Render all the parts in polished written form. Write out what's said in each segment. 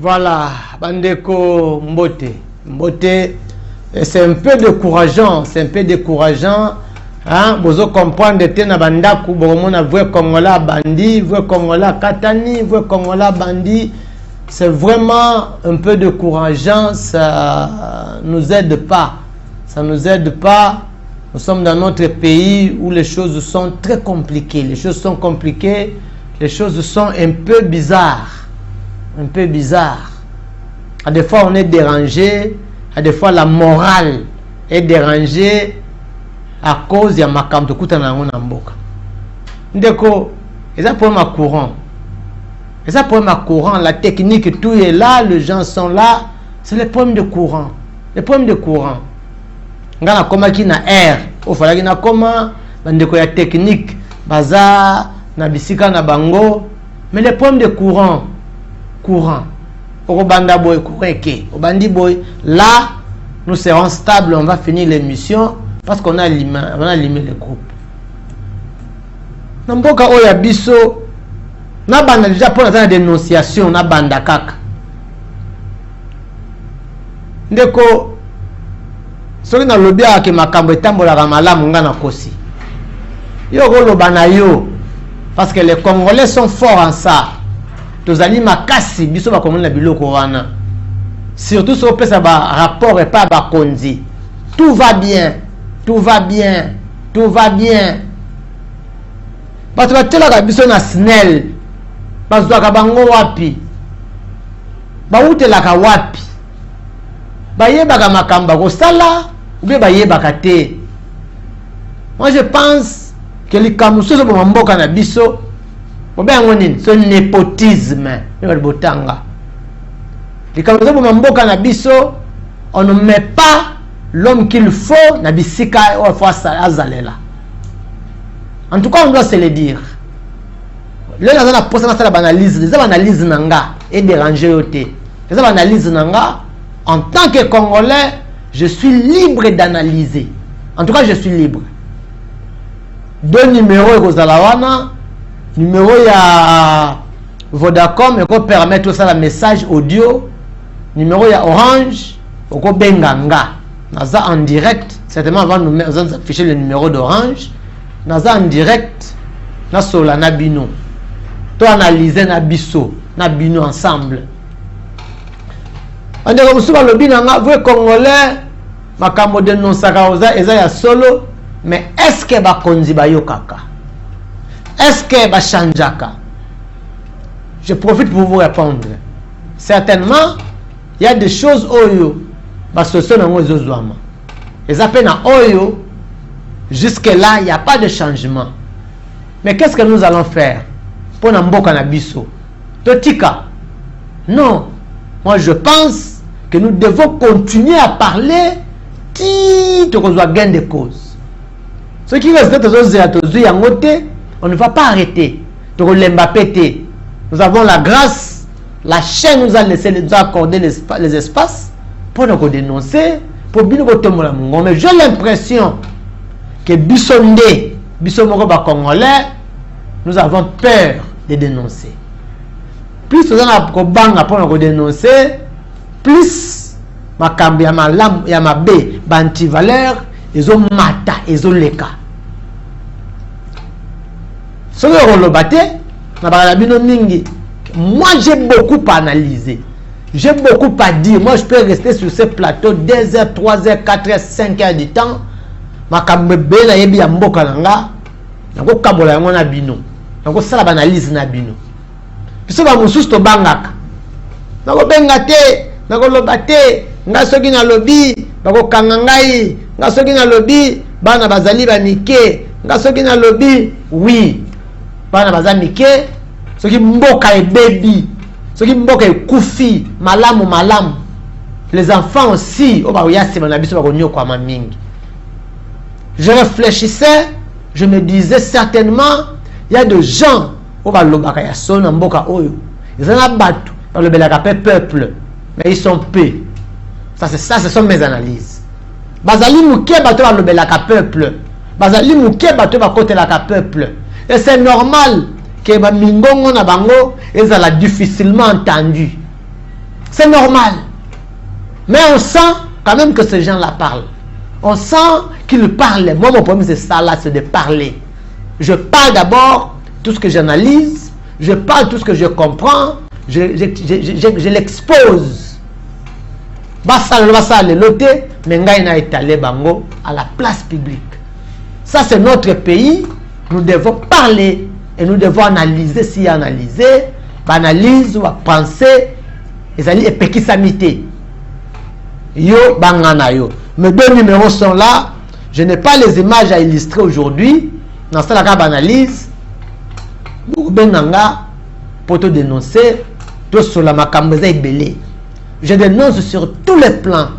Voilà, Bandeko Mbote. Mbote, c'est un peu décourageant, Hein, vous comprendre que na bandaku bomona vrai Congola bandi, vrai Congola katani, vrai Congola bandi, c'est vraiment un peu décourageant, ça nous aide pas. Ça nous aide pas. Nous sommes dans notre pays où les choses sont très compliquées. Les choses sont compliquées, les choses sont un peu bizarres. Un peu bizarres. À des fois on est dérangé, à des fois la morale est dérangée à cause de makamto kutana na mboka. Ndeko, ça pour ma courant. Et ça pour ma courant, la technique tout est là, les gens sont là, c'est le problème de courant. Le problème de courant. Ngana koma ki na air, o fala ki na koma bandeko ya technique, baza na bisika na bango, mais le problème de courant. Au banda boy kureke, au bandi boy, là nous serons stables, on va finir l'émission. Parce qu'on a limé le groupe. Namboka oya biso na banda déjà pour la dénonciation na banda kaka. Ndeko soki na lobi ke makambo etambola ka malamu ngana kosi. Yo koloba na yo parce que les Congolais sont forts en ça. Tozali makasi biso ba komona biloko wana. Surtout sur pesa ba rapport et pas ba konzi. Tout va bien. Tout va bien. Parce que tu as besoin de snell. Parce que tu as besoin de wapi. Baoute la ka wapi. Baye baga makamba ko sala. Ou bien baye bakate. Moi je pense que les kamuso so bomboka na biso. Oben ngonin, ce népotisme. Les kamuso so bomboka na biso, on ne met pas l'homme qu'il faut na bisika ou face azalela. En tout cas, on doit se le dire. Là, on a posé la analyse, les analyses nanga et déranger au thé. Les analyses nanga, en tant que Congolais, je suis libre d'analyser. En tout cas, je suis libre. Deux numéros aux Alawana, numéro ya Vodacom, et qu'on permet tout ça le message audio, numéro ya Orange, et qu'on benganga. Naza en direct, certainement avant nous afficher le numéro d'Orange. Naza en direct, na sola na bino. To analyser na biso, na bino ensemble. On dirait que le bino nga vrai Congolais, makambo dénonçaka oza eza ya solo, mais est-ce que ba konzi ba yokaka? Est-ce que ba chanjaka? Je profite pour vous répondre. Certainement, il y a des choses oyo parce que ce n'est pas Zouama. Et ça peine à Oyo, jusque-là, il n'y a pas de changement. Mais qu'est-ce que nous allons faire pour Namboka Nabiso? Totika? Non. Moi, je pense que nous devons continuer à parler qui gain de cause. Ce qui reste on ne va pas arrêter. Nous avons la grâce, la chaîne nous a laissé, nous a accordé les espaces pour nous dénoncer, pour bien nous. Mais j'ai l'impression que Bissonde, Bissomoroba Congolais, nous avons peur de dénoncer. Plus nous avons banga pour nous dénoncer, plus ma kambi ya malam ya mabe banti valeur ils ont mata ils ont leka. Ce que le baté na ba bino mingi. Moi j'ai beaucoup analysé. J'ai beaucoup à dire. Moi, je peux rester sur ce plateau 2 heures, 3 heures, 4 heures, 5 heures du temps. Ma kambe na yebi ya mboka nanga. Nako kabola yango na bino. Nako sala analyse na bino. Biso ba mususu to bangaka. Nako benga te, nako loba te, nga soki na lobi, bako kanga ngai, nga soki na lobi, bana bazali ba mike, nga soki na lobi, oui. Bana bazali mike, soki mboka e baby. Ce qui mboka kufi malamu. Les enfants aussi je réfléchissais, je me disais certainement il y a des gens au balobaka ya sona mboka oyo ils ont battu par le belaka peuple mais ils sont peu. Ça ce sont mes analyses. Bazali muke bato ba lobelaka peuple, bazali muke bato ba kotelaka peuple et c'est normal que ba mingongo na bango ezala difficilement entendu. C'est normal. Mais on sent quand même que ces gens-là parlent. On sent qu'ils parlent. Moi, mon problème, c'est ça là, c'est de parler. Je parle d'abord tout ce que j'analyse. Je parle tout ce que je comprends. Je l'expose. Bassa le loté, mais n'a étalé bango à la place publique. Ça, c'est notre pays. Nous devons parler et nous devons analyser. Si analyser, analyse ou penser, et peki samité. Yo bangana yo. Mes deux numéros sont là. Je n'ai pas les images à illustrer aujourd'hui. Dans cette analyse, benanga pour te dénoncer, tout sur la makamboza belé. Je dénonce sur tous les plans.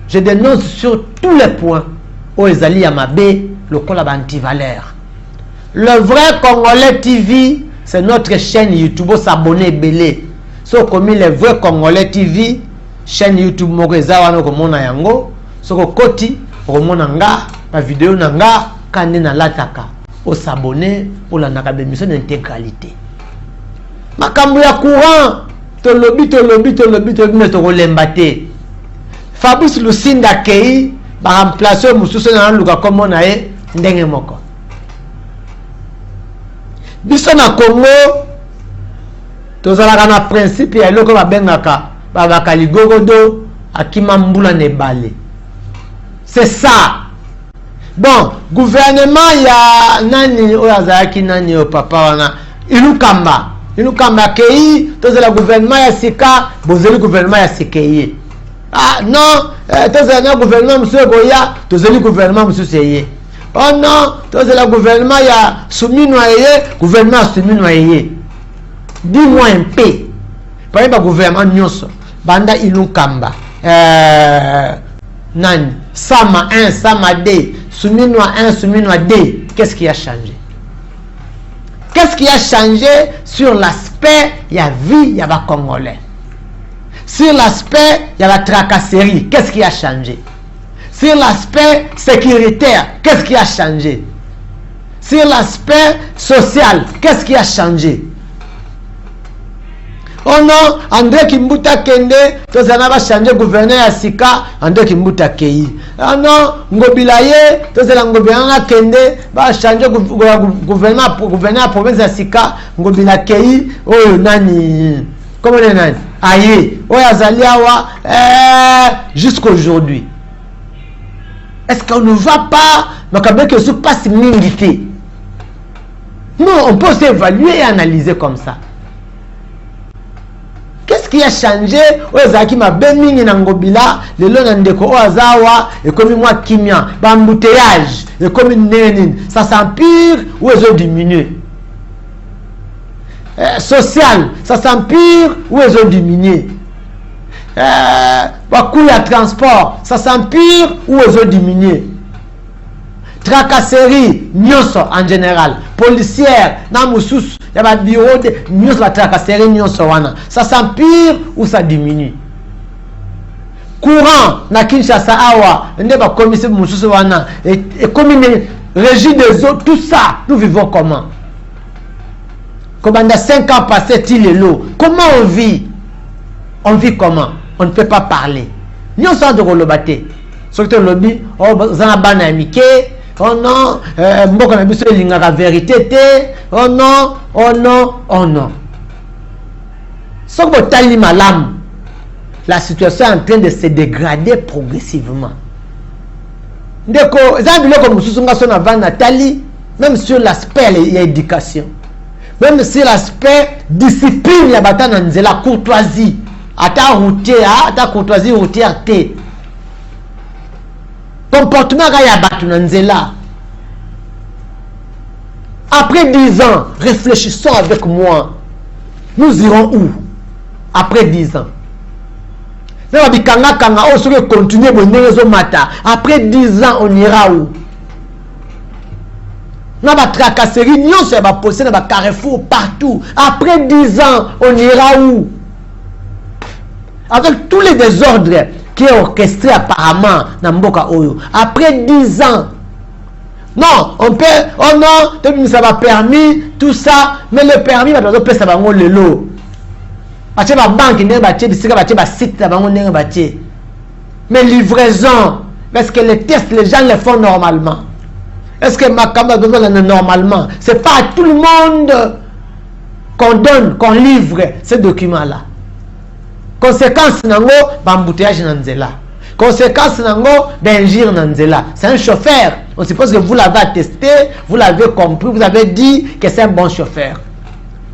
Je dénonce sur tous les points. Au Ezali Yamabe, le col anti-valeur. Le vrai Congolais TV, c'est notre chaîne YouTube. S'abonner belé. So comme les vrais Congolais TV, chaîne YouTube Mokoza wana komona yango. So koti komona nga, la vidéo nanga kande na lataka. O s'abonner pour la naka émission d'intégralité. Makambo ya courant, to lobi mais to lembate. Fabrice Lusinda Kei ba remplacer mususu na luka comme na e ndenge moko. Biso na Congo tozalaka na principe ya loko babengaka babakali gogodo akima mbula nebale. C'est ça. Bon, gouvernement ya nani oyazaki nani o papa wana Ilukamba kei tozala gouvernement ya sika bozeli gouvernement ya sikeye. Ah non, tozala gouvernement monsieur Goya tozeli gouvernement monsieur Seye. Oh non, tozala gouvernement ya Souminwa yeye gouvernement Souminwa yeye. Dis-moi un peu. Par exemple gouvernement nyonso banda Ilukamba nani Sama 1, Sama 2, Souminwa 1, Souminwa 2. Qu'est-ce qui a changé? Qu'est-ce qui a changé sur l'aspect il y a vie, il y a pas Congolais? Sur l'aspect il y a la tracasserie, qu'est-ce qui a changé? Sur l'aspect sécuritaire, qu'est-ce qui a changé? Sur l'aspect social, qu'est-ce qui a changé? Oh non, André Kimbuta Kende, tozana va changer gouverneur à Sika, André Kimbuta Kei. Ah non, Ngobilaye, tozana Ngobianga Kende, va changer gouverneur à province à Sika, Ngobila Kei, oh nani, comment on est nani? Aïe, oh Azaliawa, jusqu'aujourd'hui. Est-ce qu'on ne va pas, mais quand même que ce passe milité? Non, on peut s'évaluer et analyser comme ça. Qu'est-ce qui a changé? Ozaki ma benmingi na ngobila lelo na ndeko ozawa et comme moi kimia bambouteillage et comme nene ça s'empire ou ils ont diminué. Social ça s'empire ou ils ont diminué. Coût à transport ça s'empire ou ils ont diminué. Tracasserie nyonso en général policière na mususu ya ba bureau de nyonso la tracasserie nyonso wana ça s'empire ou ça diminue. Courant na Kinshasa awa nde ba commissaire mususu wana et commune régie des eaux tout ça nous vivons comment? Comment dans 5 ans passés tilelo comment on vit? On vit comment? On ne peut pas parler. Nyonso de rolobate surtout lobby oh zana bana mike. Oh non, mboka na biso lingaka vérité te. Oh non, oh non, oh non. Soko tali malam, la situation est en train de se dégrader progressivement. Ndeko, zambiloko mususu nga sona vana tali, même sur l'aspect l'éducation, même sur l'aspect discipline ya batana nzela courtoisie, ata routier, ata courtoisie routière te. Comportement ya batu na nzela. Après 10 ans, réfléchissons avec moi. Nous irons où? Après 10 ans. Après 10 ans, on ira où? Nous avons tracasserie, nous avons posé dans le carrefour partout. Après 10 ans, on ira où? Avec tous les désordres qui est orchestré apparemment dans Mboka Oyo. Après 10 ans, non, on peut, oh non, ça va permis, tout ça, mais le permis va pas ça va le lot. Bache ba banque ndenge bache bisika bache ba site na bango ndenge bache. Mais livraison, est-ce que les tests les gens les font normalement? Est-ce que Makamba besoin normalement? C'est pas à tout le monde qu'on donne, qu'on livre ces documents-là. Conséquence nango bambouteillage nanzela. Conséquence nango d'injure nanzela. C'est un chauffeur. On suppose que vous l'avez attesté, vous l'avez compris, vous avez dit que c'est un bon chauffeur.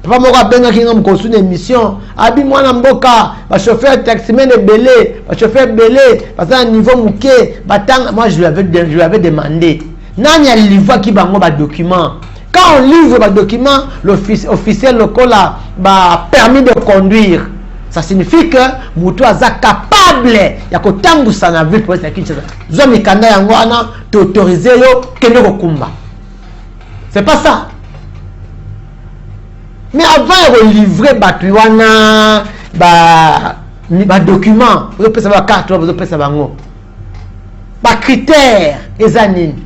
Papa moko benga kinga mkosu une émission. Abi mwana mboka, ba chauffeur taximan belé, ba chauffeur belé, parce à niveau mouké, batang moi je lui avais demandé. Nani a livré qui bango ba document. Quand on livre ba document, l'officiel local là ba permis de conduire. Ça signifie que mutu aza capable ya kotambusa na ville pour être Kinshasa. Zo mikanda yango ana t'autoriser yo kende kokumba. C'est pas ça. Mais avant de livrer batuana ba document, vous pouvez savoir carte, vous pouvez savoir ngo. Ba critères ezanine.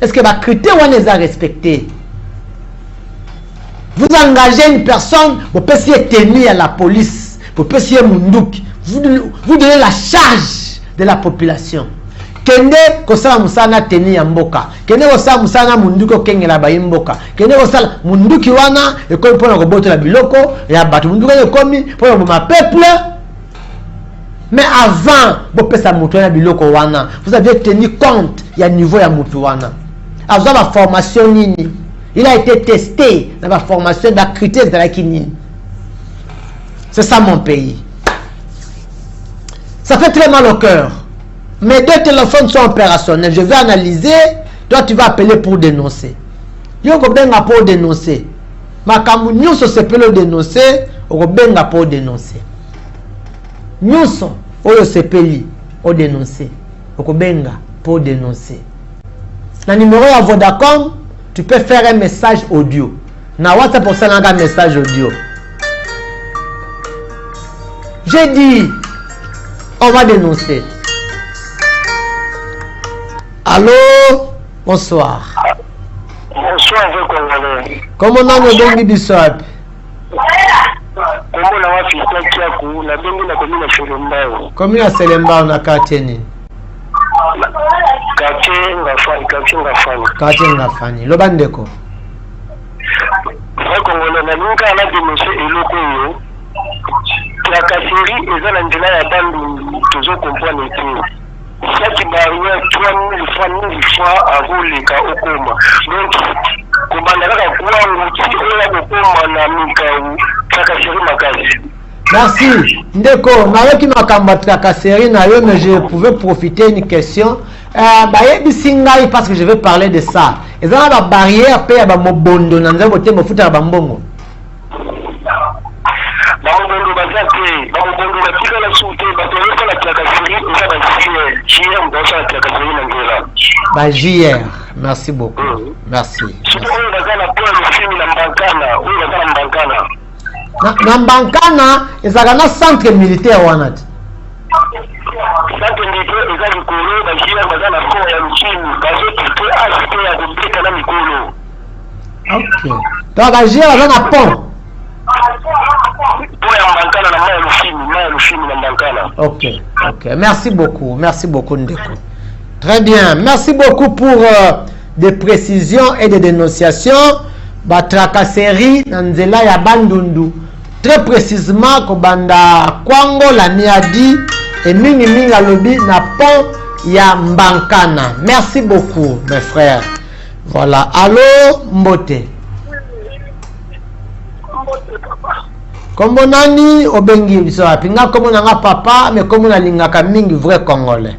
Est-ce que ba critères on les a respectés? Vous engagez une personne, vous pouvez essayer tenir à la police, vous pouvez essayer munduki. Vous donnez la charge de la population. Kende kosala musana teni ya mboka. Kende kosala musana munduki okengela ba mboka. Kende kosala munduki wana ekomi pona koboto la biloko ya batu munduki ekomi pona boma peuple. Mais avant bo pesa mutu na biloko wana, vous avez tenu compte ya niveau ya mutu wana. Avant la formation nini, il a été testé dans la formation de la critère de la kinini. C'est ça mon pays. Ça fait très mal au cœur. Mes deux téléphones sont opérationnels. Je vais analyser. Toi, tu vas appeler pour dénoncer. Yo ko benga pour dénoncer. Makamu nyuso sepelo dénoncer, ko benga pour dénoncer. Nyuso oyo sepeli o dénoncer. Ko benga pour dénoncer. Na numéro ya Vodacom, tu peux faire un message audio. Na WhatsApp pour ça un message audio. J'ai dit on va dénoncer. Allô, bonsoir. Bonsoir, vous Congolais. Comment on a bengi bisop? Comment on a fait Kiakou, la bengi na commune Selembao. Commune Selembao na quartier ni? Quartier ngafani. Quartier ngafani. Lobandeko. Vous Congolais, na ninka ala dénoncer eloko yo. La casserie eza na nzela ya bandu tozo comprendre que cette barrière 3000 fois avant les cas au coma. Donc, Kobandaka Kouango, qui est au coma na Mikau, Kakaseri Makasi. Merci. Ndeko, nayoki makambo Kakaseri na yo, mais je pouvais profiter d'une question. Bisingai parce que je vais parler de ça. Et ça la barrière paye à Mobondo, dans un côté, me foutre à Bambongo. Bamobondo bazate, bamobondo batika la soute, batoleka la Kakaseri, eza ba JR mbosa la Kakaseri na ngela. Ba JR, merci beaucoup. Merci. Surtout on baza la point le film na Mbankana, on baza na Mbankana. Na Mbankana, ezaka na centre militaire wana. Centre militaire eza likolo, ba JR baza na fond ya Luchini, bazo tuke ACT ya kobeta na mikolo. OK. Donc ba JR baza na pont. Ok, ok. Merci beaucoup Ndeko. Très bien. Merci beaucoup pour des précisions et des dénonciations. Batracasserie Nanzela ya Bandundu. Très précisément, Kobanda Kwango la Niadi et Mingi Lobby na pont ya Mbankana. Merci beaucoup, mes frères. Voilà. Allô, Mbote. Kombo nani obengi biso api nga komo na nga papa mais komo na lingaka mingi vrai congolais.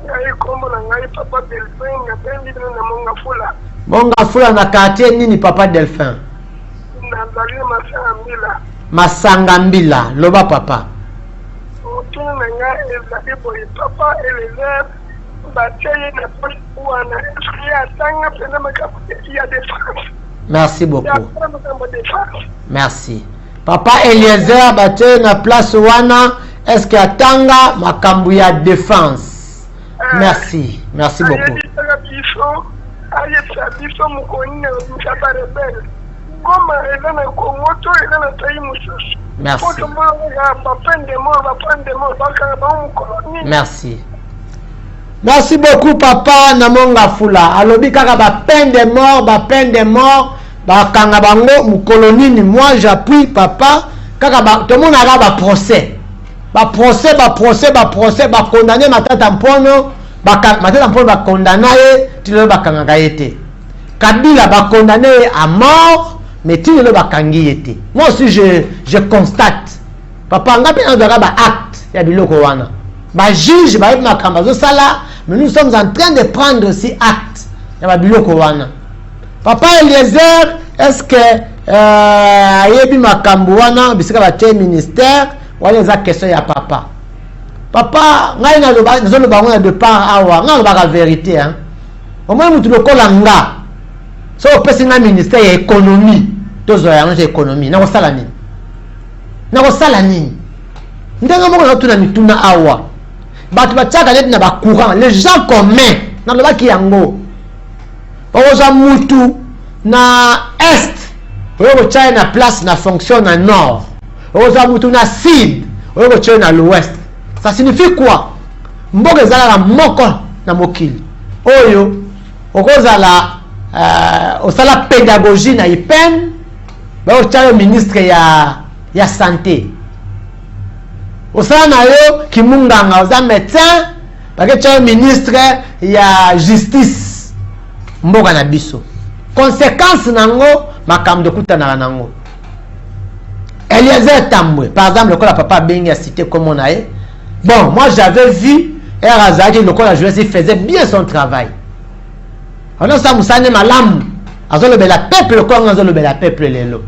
Ngai kombo na ngai papa Delphin na bendi na monga fula. Monga fula na quartier nini papa Delphin? Na bali Masangambila. Masangambila, loba papa. Mutu na ngai ezali boy papa Eliezer bateye na wana ya tanga pena makapu ya défense. Merci beaucoup. Merci. Papa Eliezer bateye na place wana est-ce que atanga makambu ya défense? Merci. Merci beaucoup. Merci. Merci. Merci beaucoup, papa. Namonga Fula. Alobi kaka ba peine de mort, ba kanga bango mukolonini. Moi, j'appuie, papa. Kaka ba, tout le monde a ba procès. Ba condamné matata mpono. Matata mpono ba condamné, tu le ba kanga gaete. Kabila ba condamné à mort, mais tu le ba kangi ete. Moi aussi, je constate. Papa, ngapi na ba acte ya biloko wana. Ba juge ba makamba zo sala, mais nous sommes en train de prendre aussi acte ya ba biloko wana. Papa Eliezer, est-ce que ayebi makambo wana bisika ba te ministère wala za question ya papa. Papa, ngai na zo lo bango de part awa, ngai ba la vérité hein. Au moins mutu lokola nga. So pesi na ministère ya économie, tozo ya économie, na ko sala nini? Na ko sala nini? Ndenge moko na tuna mituna awa. Batu bachaka net na ba courant, les gens communs na loba ki yango. Oza mutu na est, oyo chai na place na fonction na nord. Oza mutu na sud, oyo chai na l'ouest. Ça signifie quoi? Mboka ezala la moko na mokili. Oyo okoza la osala pédagogie na IPEN, ba o chai ministre ya santé. Osala na yo kimunganga oza médecin, parce que ministre ya justice mboka na biso. Conséquence nango makambo kutana nango. Eliezer Tambwe, par exemple, le papa Bengi a cité comme on a. Bon, moi j'avais vu Erazaki, le la jeunesse faisait bien son travail. On a ça moussane malam, azolo bela peuple, le corps azolo bela peuple lelo.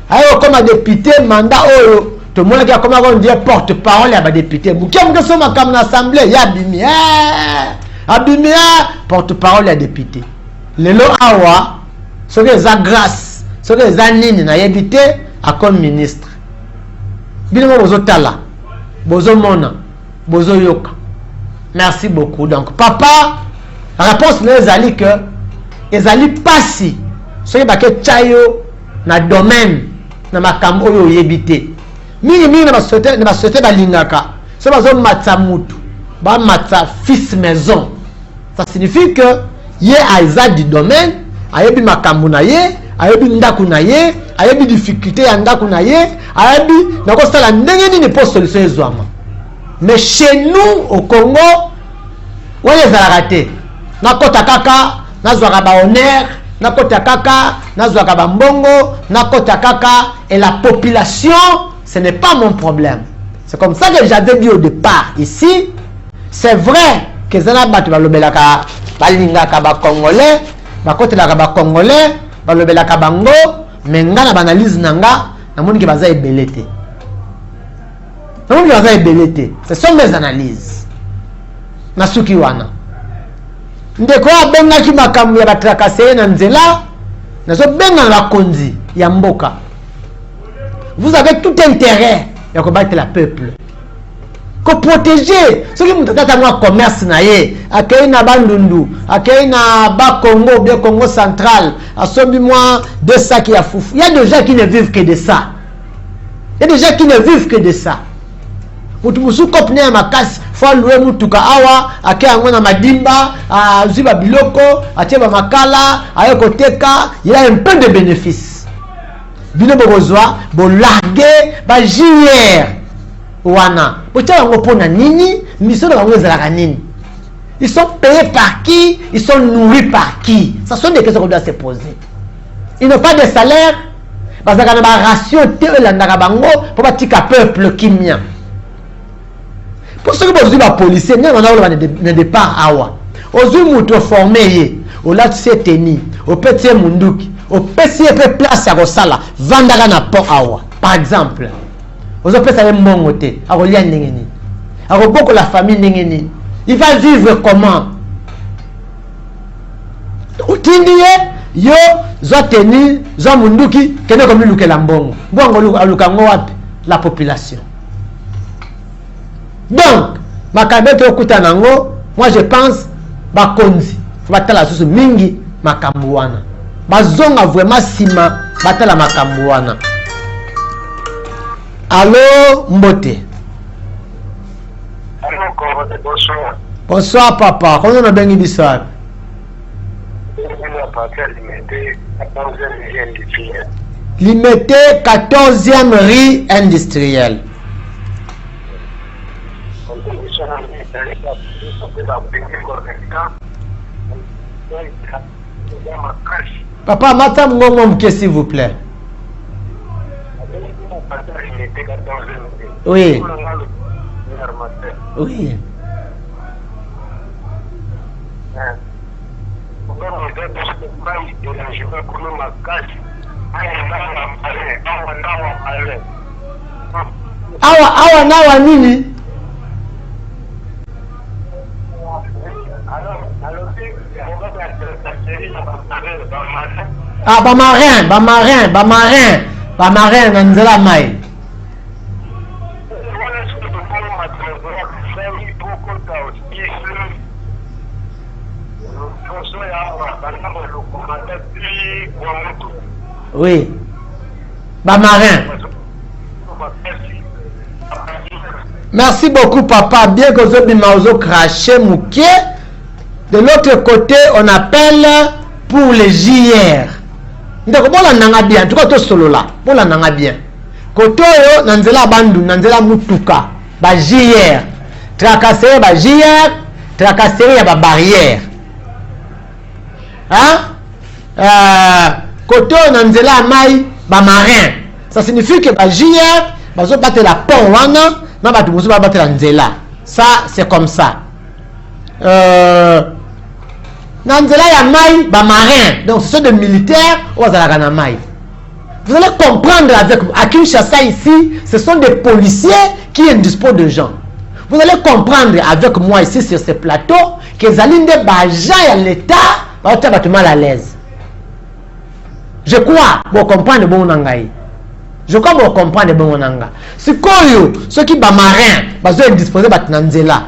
Alors comme député mandat oyo tout le monde qui a comment on dit porte-parole à député. Bouquet me sont ma comme l'assemblée, ya bimi. Abimi porte-parole à député. Lelo awa, ce que za grâce, ce que za nini na yebité à comme ministre. Bino bozo tala, bozo mona, bozo yoka. Merci beaucoup. Donc papa, la réponse les ali que ezali passi. Ce que baké chayo na domaine na makambo oyo yebité. Mingi na société balingaka. C'est bazo matsa mutu, ba matsa fils maison. Ça signifie que ye aiza du domaine, ayebi makambo na ye, ayebi ndaku na ye, ayebi difficulté ya ndaku na ye, ayebi nako sala ndenge nini pour solution ezwama. Mais chez nous au Congo, wale ezalaka te. Nakota kaka, nazwaka ba honneur, nakota kaka, nazwaka ba mbongo, nakota kaka, et la population, ce n'est pas mon problème. C'est comme ça que j'avais dit au départ. Ici, c'est vrai que Zana Batu balobelaka, balingaka ba Congolais, bakotelaka ba Congolais, balobelaka bango, mais nga na banalise nanga, namoni ki baza ebelete. Namoni ki baza ebelete. Ce sont mes analyses. Nasuki wana. Ndeko abenga ki makambo ya batrakaseye na nzela, nazo benga la konzi ya mboka. Vous avez tout intérêt à combattre le peuple. Ko protéger ceux qui m'ont un commerce naie, accueillir na bandundu, accueillir na bas Congo, bien Congo central, à sobi moi de ça qui a foufou. Il y a des gens qui ne vivent que de ça. Il y a des gens qui ne vivent que de ça. Mutu kopne ya makasi, faut louer mutuka awa, accueillir na madimba, a ziba biloko, a tieba makala, a yokoteka, il y a un peu de bénéfices. Bino bozwa bolarguer ba JR wana pocha ngo pona nini miso na ngo ezalaka nini. Ils sont payés par qui? Ils sont nourris par qui? Ça sont des questions qu'on doit se poser. Ils n'ont pas de salaire parce que na ba ration te elandaka bango pour batika peuple kimia. Pour ceux qui bozwa ba policier nyo na na départ awa ozui muto formé ye o la tseteni o petit munduki au PCP place à Rosala, Vandara na port awa. Par exemple, aux opérations avec mon côté, à Rolia Nengeni, à Roboko la famille Nengeni, il va vivre comment? Au Tindie, yo, Zoteni, Zomunduki, Kene comme Luke Lambongo, Bongo Lukango, la population. Donc, ma kabete okutanango, moi je pense, Bakonzi, Batala Susu Mingi, Makambuana. Bazonga vraiment sima batala makambo wana. Allô, Mbote. Bonsoir. Bonsoir, papa. Comment on a bien Bissau? Limité 14e rue industrielle. Papa, Matam Ngomom, s'il vous plaît. Oui. Oui. Awa nawa nini? Ah, bamarin na nzela mai. Oui. Bamarin. Merci beaucoup, papa. Bien que vous avez craché mouké. De l'autre côté, on appelle pour les JR. Donc, bon, la bien. En tout cas, tout solo là. Bon, la nanga bien. Koto yo, nanzela bandu, nanzela mutuka. Ba JR. Tracasserie, ba JR. Tracasserie, ba barrière. Hein? Koto nanzela mai, ba marin. Ça signifie que ba JR, ba zo battre la pont wana, na ba tubuzu ba battre la nzela. Ça, c'est comme ça. Nanzela ya mai, ba marin. Donc ce sont des militaires ou azalaka mai. Vous allez comprendre avec à Kinshasa ici, ce sont des policiers qui indisposent de gens. Vous allez comprendre avec moi ici sur ce plateau que Zalinde Baja et l'État va être mal à l'aise. Je crois vous comprendre bon nangai. Je crois vous comprendre bon nanga. Ce ceux qui ba marin, ba zo indisposé ba nanzela.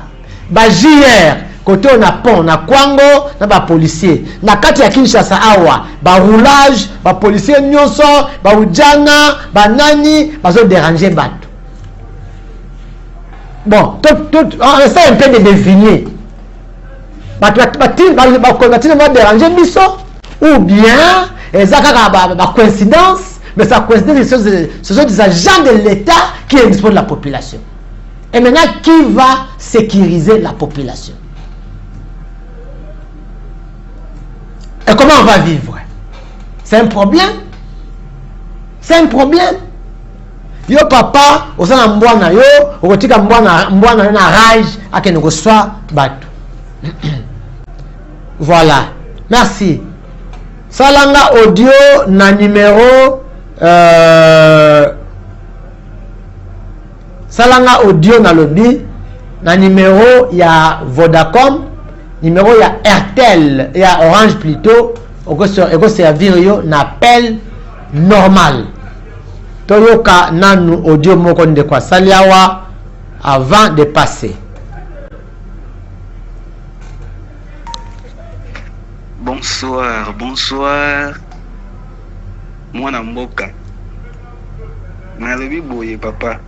Ba JR côté on a pont na Kwango na ba policier na kati ya Kinshasa awa ba roulage ba policier nyonso ba ujana ba nani ba zo déranger bato. Bon, on essaie un peu de deviner. Ba déranger biso ou bien ezaka ba coïncidence, mais ça coïncidence ce sont des agents de l'État qui disposent de la population. Et maintenant qui va sécuriser la population? Et comment on va vivre? C'est un problème. C'est un problème. Yo papa, osana mbwana yo, okotika mbwana na rage akene ko swa bato. Voilà. Merci. Salanga audio na numéro Salanga audio na lobby na numéro ya Vodacom, numéro ya Airtel, ya Orange plutôt, oko servir yo na appel normal. Toyoka nanu audio moko nde kwa saliawa avant de passer. Bonsoir, bonsoir. Mwana mboka. Nalobi boye papa.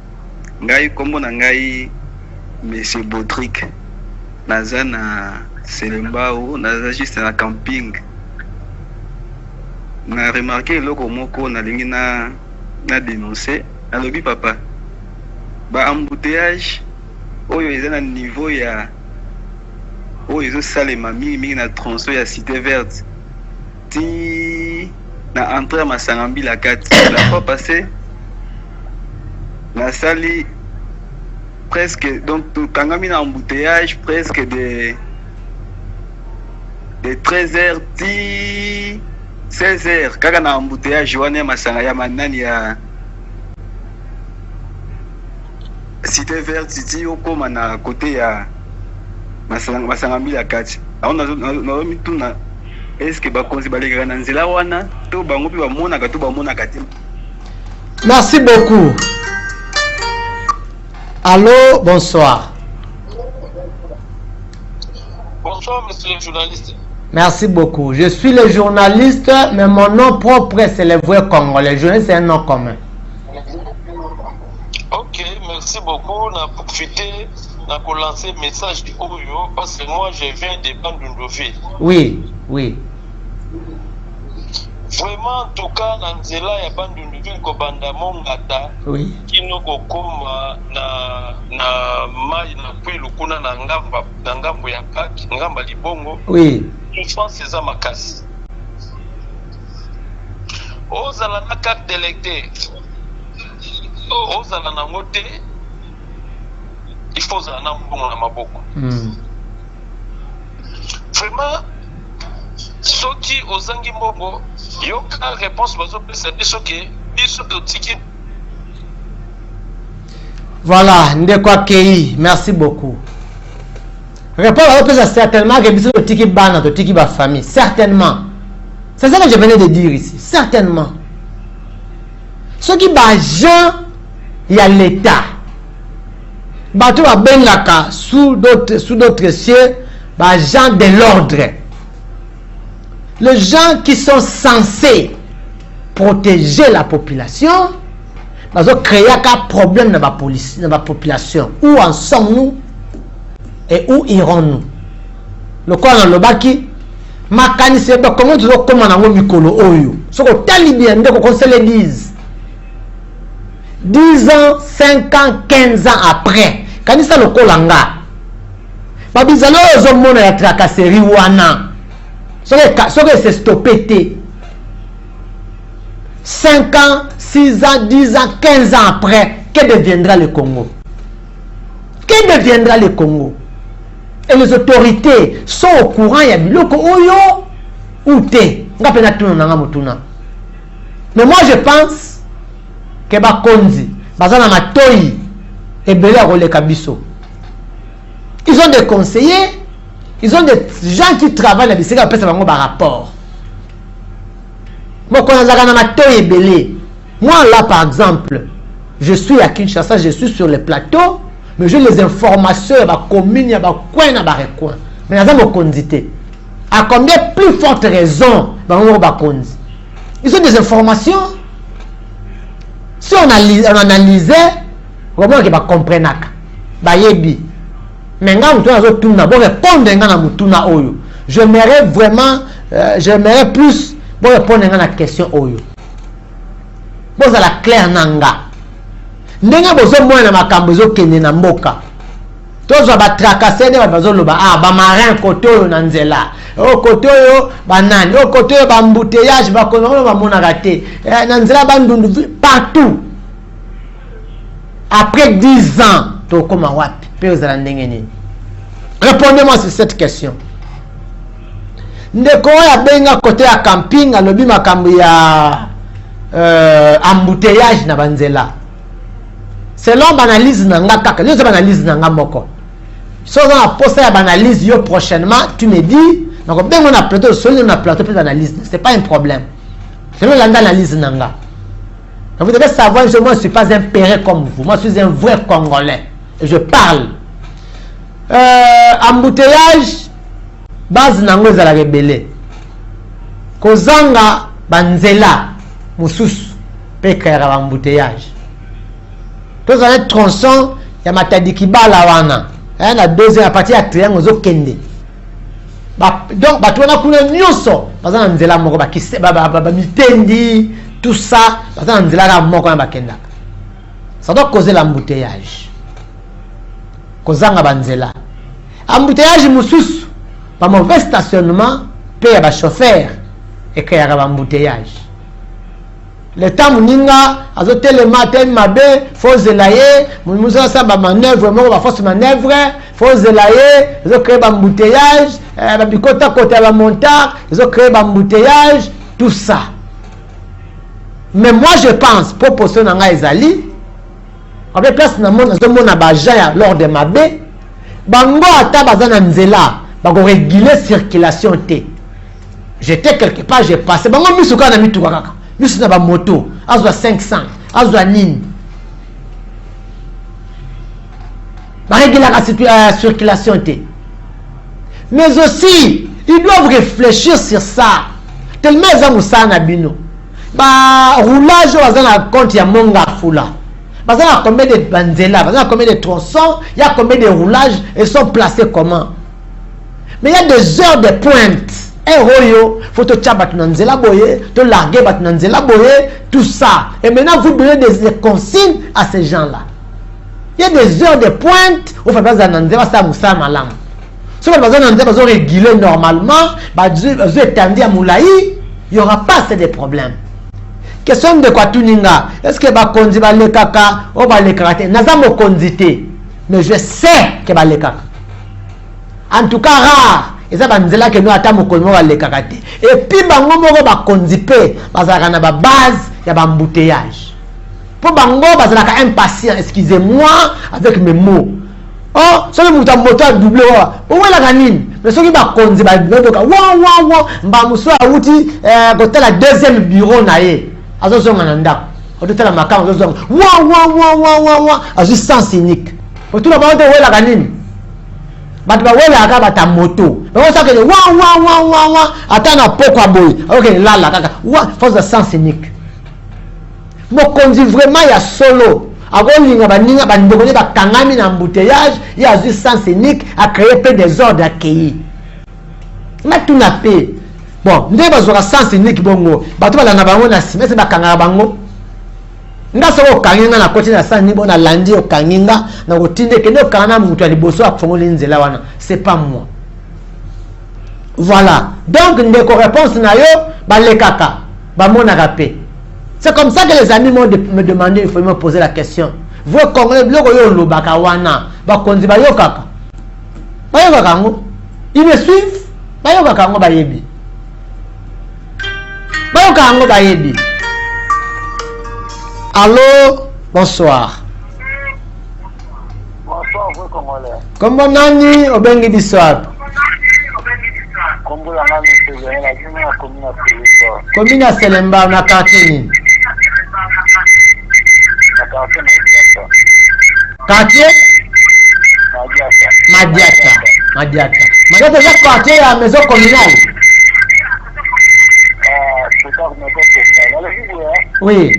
Ngai kombo na ngai Monsieur Baudric. Naza na Selembao, naza juste na camping. Na remarqué loko moko na lingi na dénoncer. Nalobi papa. Ba embouteillage oyo eza na niveau ya oyo ezo salema mingi na tronçon ya Cité Verte. Ti na entrée ya Masangambi la 4. La fois passée la salle presque donc kangami na embouteillage presque de 13h ti 16h kaka na embouteillage wana masanga ya manani ya Cité Verte ti okoma na côté ya Masangambi la 4. Alors na mituna est-ce que bakonzi balekaka na nzela wana to bango pe bamonaka to bamonaka te. Merci beaucoup. Allô, bonsoir. Bonsoir, monsieur le journaliste. Merci beaucoup. Je suis le journaliste, mais mon nom propre, c'est le vrai Congolais. Le journaliste, c'est un nom commun. Ok, merci beaucoup. On a profité, on a lancé un message du Oyo parce que moi je viens des Bandundovi. Oui, oui. Vraiment, en tout cas, dans Nzela, il y a Bandundovi, Kobanda Mongata, Oui. qui nous kokoma na mai na kwilu kuna na ngambo ya kaki, ngamba libongo. Oui. Je pense que c'est ça ma casse. Ozala na carte d'électeur. Ozala na ngote. Il faut ozala na mbongo na maboko. Vraiment, soki ozangi mbongo, yoka réponse bazo pesa biso ke biso tiki. Voilà, ndeko akei, merci beaucoup. Réponse bazo pesa certainement que biso tiki bana, tiki ba famille, certainement. C'est ça que je venais de dire ici, certainement. Ce qui ba gens, il y a l'État. Bato ba bengaka sous d'autres cieux, ba gens de l'ordre. Les gens qui sont censés protéger la population, ils ont créé un problème dans la population. Où en sommes-nous et où irons-nous? Le quoi dans le baki, makani c'est pas comment tu dois comment on a mikolo oyo. Ce que talibien de qu'on se le dise. 10 ans, 5 ans, 15 ans après, quand il s'est le kolanga, babizalo zo mona ya tracasserie wana. Ce que c'est stoppé. 5 ans, 6 ans, 10 ans, 15 ans après, que deviendra le Congo? Que deviendra le Congo? Et les autorités sont au courant, il y a du loco oyo ou te. Mais moi je pense que Bakonzi, Bazana Matoyi et Bela Role Kabiso, ils ont des conseillers. Ils ont des gens qui travaillent là, c'est après ça va avoir un rapport. Moi, là, par exemple, je suis à Kinshasa, je suis sur le plateau, mais j'ai les informations, il y a des communes, il y a des coins, il y a des coins. Mais il y a des conditités. À combien plus forte raison, ils ont des informations. Si on analysait, vraiment, ils comprennent. Mais j'aimerais vraiment, j'aimerais plus répondre à la question oyo. Vous la claire nanga. Nenga bozo moi na makambo zo kende na mboka. Tozo ba tracasser ba bazo loba ba marin côté oyo na nzela. O côté oyo banani, o côté oyo ba embouteillage ba kono ba mona raté. Na nzela ba ndundu partout. Après 10 ans, to koma wapi? Répondez-moi sur cette question. Ndeko ya benga côté ya camping alobi makambo ya embouteillage na banzela. Selon l'analyse nanga kaka, yo analyse nanga moko. Si on a posé à analyse yo prochainement, tu me dis, donc ben on a plateau, on a plateau pour l'analyse, c'est pas un problème. Selon l'analyse nanga. Vous devez savoir que moi je ne suis pas un péré comme vous, moi je suis un vrai Congolais. Je parle. Embouteillage, base nango za la rebelle. Kozanga banzela mususu pe créer embouteillage. Tous un tronçon ya matadi kibala wana. La deuxième à partir ya triangle zo kende. Donc bato na kuna nyonso bazana nzela moko ba kise ba mitendi tout ça bazana nzela ka moko na bakenda. Ça doit causer l'embouteillage. Kozanga banzela. Embouteillage mususu, par mauvais stationnement, paye à chauffeur et qu'il y a embouteillage. Le temps muninga, azote le matin mabe, faut zelayer, moussa sa ba manœuvre, mo ba force manœuvre, faut zelayer, ils ont créé embouteillage, ba bikota côté la montagne, ils ont créé embouteillage, tout ça. Mais moi je pense, proposition nanga ezali, avec place na mona zomona ba jaya lors de mabe, bango ata bazana nzela, bango réguler circulation té. J'étais quelque part, j'ai passé, bango misuka na mitu kaka. Misu na ba moto, azwa 500, azwa nini. Ba réguler la circulation té. Mais aussi, ils doivent réfléchir sur ça. Tellement ils ont ça na bino. Ba roulage bazana compte ya monga fula. Parce qu'il y a combien de banzela, il y a combien de tronçons, il y a combien de roulages, ils sont placés comment? Mais il y a des heures de pointe. Et royo, faut te tchabat nanzela boye, te larguer bat nanzela boye, tout ça. Et maintenant vous donnez des consignes à ces gens-là. Il y a des heures de pointe, vous faites pas nanzela ça moussa malam. Si vous avez nanzela vous réguler normalement, vous étendez à moulaï, il n'y aura pas assez de problèmes. Question de quoi tout ninga? Est-ce que ba konzi ba le kaka ou ba le karate? Naza mo konzité, mais je sais que ba le kaka. En tout cas rare. Et ça banzela que nous attendons ko mo ba le karate. Et puis bango moko ba konzipe, bazaka na ba base ya ba embouteillage. Pour bango bazaka impatient, excusez-moi avec mes mots. Oh, so le muta moto double wa. O wala kanini? Mais so ki ba konzi ba doka wa mba muso awuti côté la deuxième bureau na ye. Azozonga na ndako ototela makamo azozonga wa azu sens unique otula baote wela kanini batu bawela aka bata moto baosa ke wa ata na poko boy okay lala kaka wa force de sens unique mokonzi vraiment ya solo akolinga baninga bandeko ne bakangami na embouteillage ya azu sens unique a créer peu des ordres accueillis matuna pe. Bon, nous avons un sens unique bongo. Bato bala na bango na sima se bakanga bango. Nga so kanginga na côté na sani bona landi o kanginga na kotinde kende okanga mutu ali boso akufongoli nzela wana. C'est pas moi. Voilà. Donc ndeko réponse na yo ba le kaka. Ba mona kapé. C'est comme ça que les amis m'ont me demandé, il faut me poser la question. Vous congolais bloko yo lobaka wana ba konzi ba yo kaka. Ba yo kaka ngo. Ils me suivent. Ba yo kaka ngo ba yebi. Allô, bonsoir. Bonsoir, vous Congolais. Comment nani obengi biswap? Kombo la nani c'est la commune à Selemba. Commune à Selemba na quartier. Quartier? Madiata. Madiata c'est quartier à maison communale. Oui.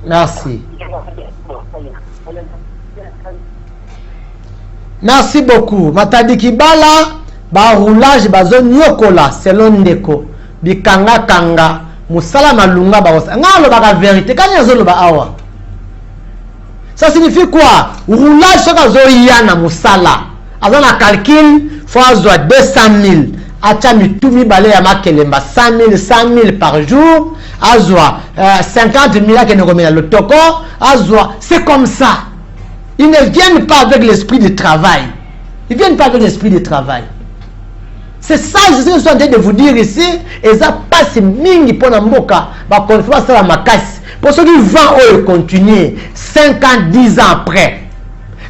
Merci. Merci beaucoup. Matadi Kibala. Ba roulage bazo nyokola selon ndeko bikanga kanga musala malunga ba ngalo ba vérité kanya zo ba awa. Ça signifie quoi? Roulage soka zo yana musala azana calcul fois 200 000 acha mitumi bale ya makelemba 100 000 par jour azwa 50 000 à kenekomela le toko azwa. C'est comme ça. Ils ne viennent pas avec l'esprit de travail. Ils viennent pas avec l'esprit de travail. C'est ça je suis en train de vous dire ici. Et ça passe mingi pour Namboka. Bah quand il ça ma casse. Pour ceux qui vont au continuer 5 ans, 10 ans après.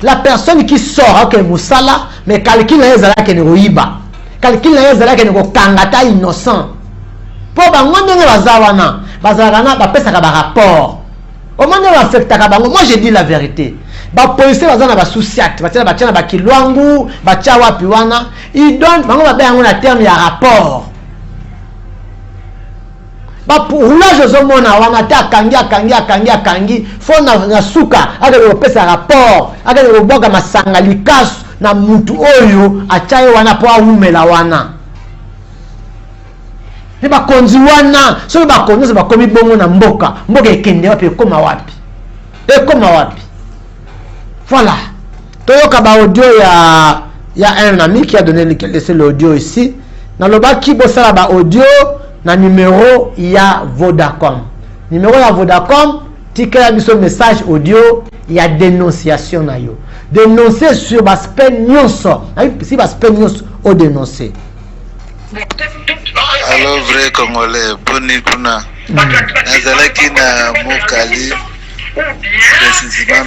La personne qui sort que Moussala, mais calcule les zala que ne roiba. Calcule les zala que ne kangata innocent. Pour bangonde bazawana, bazarana ba pesa ka ba rapport. Au moment où affecte ka bango, moi je dis la vérité. Ba policier bazana ba souciat, ba tia ba kilwangu, ba tia wapi wana, il donne bango ba benga na terme ya rapport. Ba roulage zo mona wana ta kangi, fo na suka, aga ko pesa rapport, aga ko boga masanga likasu na mutu oyo achaye wana po awumela wana. Ni ba konzi wana, so ba konzi ba komi bongo na mboka ekende wapi ekoma wapi? Voilà. Toyoka ba audio ya un ami qui a laissé l'audio ici. Dans le bas qui bosse là ba audio na numéro ya Vodacom. Numéro ya Vodacom, tikela biso message audio ya dénonciation na yo. Dénoncer sur l'aspect nyonso. Si l'aspect nyonso au dénoncer. Alors vrai Congolais, boni kuna. Nazalaki na mokali précisément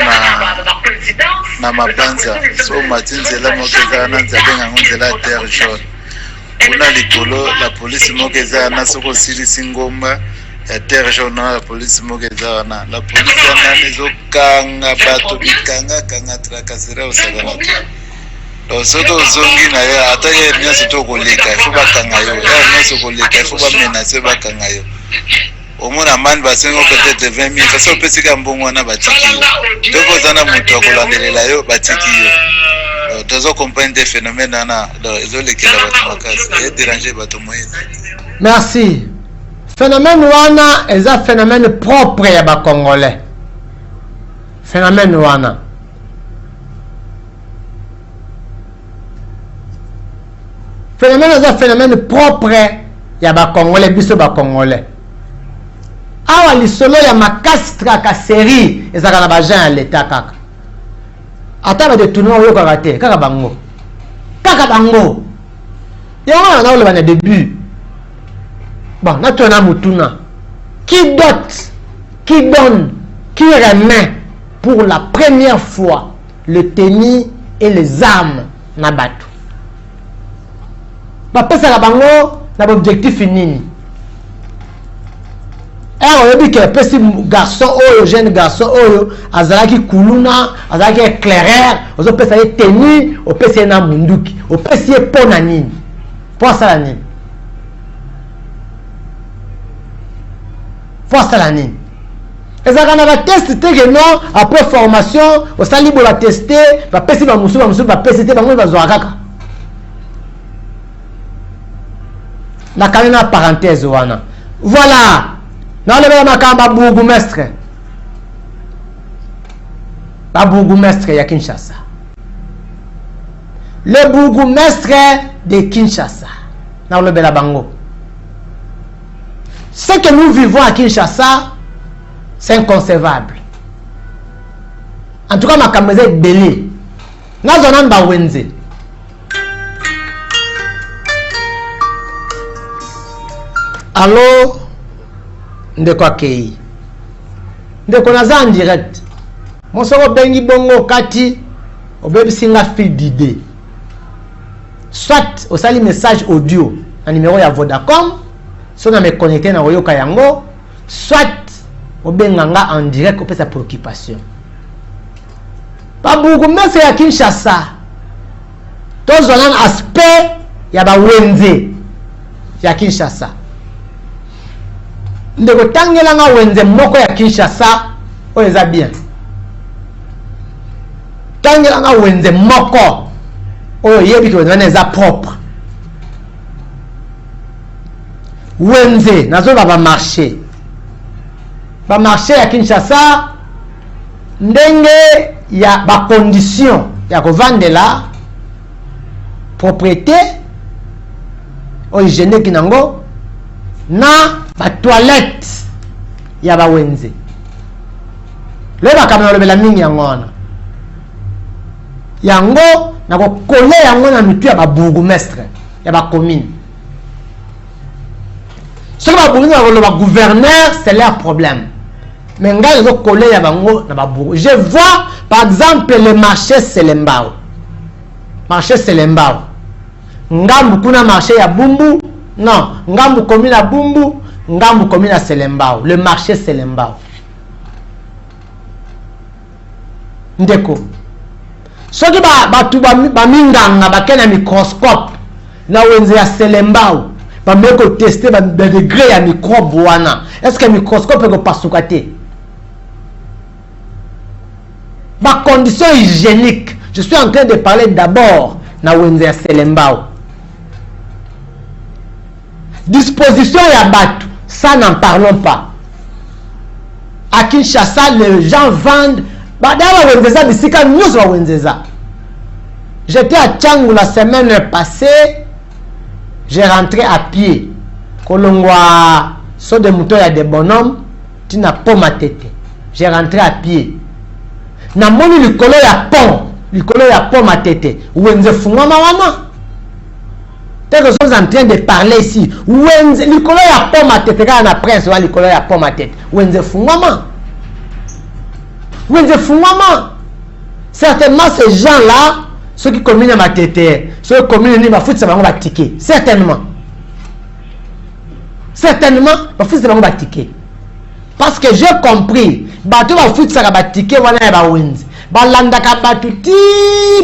na mabanza. So matinzela mokeza na nzabenga nzela terre jaune. Kuna likolo la police mokeza na soko silisi ngomba ya terre jaune la police moko eza wana la police wana ezokanga bato bikanga trakasera osakana to soki ozongi na yo ata ye nyonso to koleka ifo bakanga yo ya nyonso koleka ifo bamenase bakanga yo omona mani basengo peut-être 20 000 kasi opesika mbongo wana batiki yo toko oza na moto akolandelela yo batiki yo tozo comprendre phénomène wana ezolekela bato makasi edéranger bato moyena. Merci. Phénomène wana eza phénomène propre ya ba Congolais. Phénomène wana. Phénomène eza phénomène propre ya ba Congolais biso ba Congolais. Awa lisolo ya makasi trakaseri ezaka na ba gens ya l'état kaka. Ata ba détournement yo kaka te kaka bango. Kaka bango. Yango na oloba na début. Bon, natona mutuna. Qui dote, qui donne, qui remet pour la première fois le tennis et les armes na bato. Bapesa la bango na objectif nini. On dit que petit garçon oyo jeune garçon oyo azalaki kuluna azalaki éclaireur ozo pesa ye tennis o pesa na munduki o pesa ye pona nini pour ça nini pour ça nini ezaka na ba test te que non après formation au sali bo la tester ba pesa ba musu ba pesa te bango ba zoa kaka na kanena parenthèse wana voilà. Dans le même cas, bourgmestre ya Kinshasa. Le bourgmestre de Kinshasa. Dans le Belabango. Ce que nous vivons à Kinshasa, c'est inconcevable. En tout cas, ma caméra est belée. Nous avons un wenze. Allô? Ndeko akei ndeko naza en direct mosoko bengi bongo kati obebisinga fil d'idée soit osali message audio na numéro ya Vodacom so na me connecter na oyoka yango soit obenganga en direct opesa préoccupation ba bourgmestre ya Kinshasa tozona aspect ya ba wenze ya Kinshasa. Ndeko tangela nga wenze moko ya Kinshasa oyo eza bien. Tangela nga wenze moko oyo yebi ke wenze eza propre. Wenze nazo ba marché. Ba marché ya Kinshasa ndenge ya ba condition ya kovandela propriété oyo hygiène kinango na ba toilette ya ba wenze le ba kamana lobela mingi yango wana yango na ko kole yango na mitu ya ba bourgmestre ya ba commune ce que ba bourgmestre ba gouverneur c'est leur problème mais nga zo kole ya bango na ba bourg. Je vois par exemple le marché Selembao ngambu kuna marché ya Bumbu non ngambu commune ya Bumbu ngambu commune ya Selembao, le marché Selembao. Ndeko soki batu ba minganga bakena microscope na wenze ya Selembao ba meko tester ba degré ya microbe wana est-ce que microscope eko pasuka te ba condition hygiénique. Je suis en train de parler d'abord na wenze ya Selembao. Disposition ya batu, ça n'en parlons pas. À Kinshasa, les gens vendent. J'étais à Tchangou la semaine passée. J'ai rentré à pied. Kolongwa, so de moutons, il y a des bonhommes. Tu n'as pas ma tête. J'ai rentré à pied. Na moni likolo ya pont. Likolo ya pont ma tête. Wenze fungwa mawana. Nous sommes en train de parler ici. Wenze likolo ya pont ma tête. Quand on a prince, wa likolo ya pont ma tête. Wenze fungwa ma. Wenze fungwa ma. Certainement ces gens-là, ceux qui communent à ma tête, ceux qui communent à ma foot, ça va ticket. Certainement. certainement bafutisa bango batike parce que j'ai compris bato bafutisaka batike wana ya bawenzi balandaka bato ti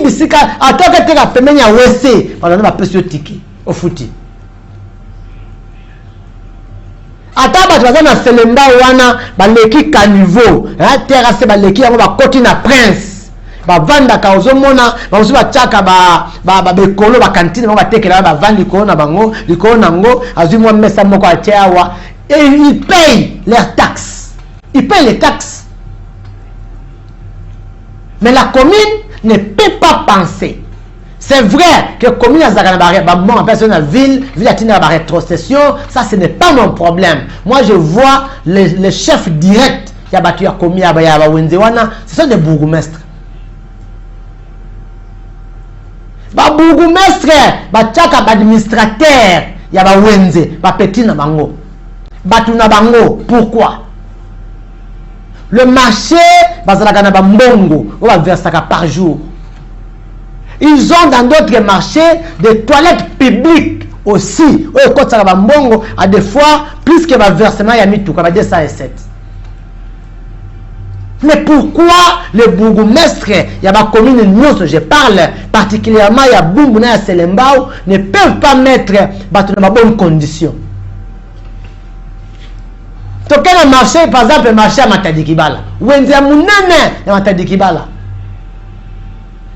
bisika atoke teka pembeni ya wc balanda bapesi yo tike ofuti ata bato baza na Selemba wana baleki caniveau terrasse baleki yango bakoti na prince bavandaka ozomona bamosusu batiaka bekolo bakantine bango batekela bavandi likolo na bango likolo nango azwi mwa mesa moko atia awa et ils payent leurs taxes, ils payent les taxes. Mais la commune ne peut pas penser. C'est vrai que la commune a la ville a la rétrocession, ça ce n'est pas mon problème. Moi je vois les chefs directs, ce sont des bourgmestres. Les bourgmestres, les administrateurs, il y a des petits nabango. Pourquoi? Le marché, par jour. Ils ont dans d'autres marchés des toilettes publiques aussi. À des fois, plus que le versement, il y a mis tout, comme 207. Mais pourquoi les bourgmestres, il y a ma commune Nyos, je parle particulièrement, il y a Bumbouna et Selembao, ne peuvent pas mettre dans de bonnes conditions? Toquel marché, par exemple, le marché à Matadikibala. Wenze Mounane à Matadikibala.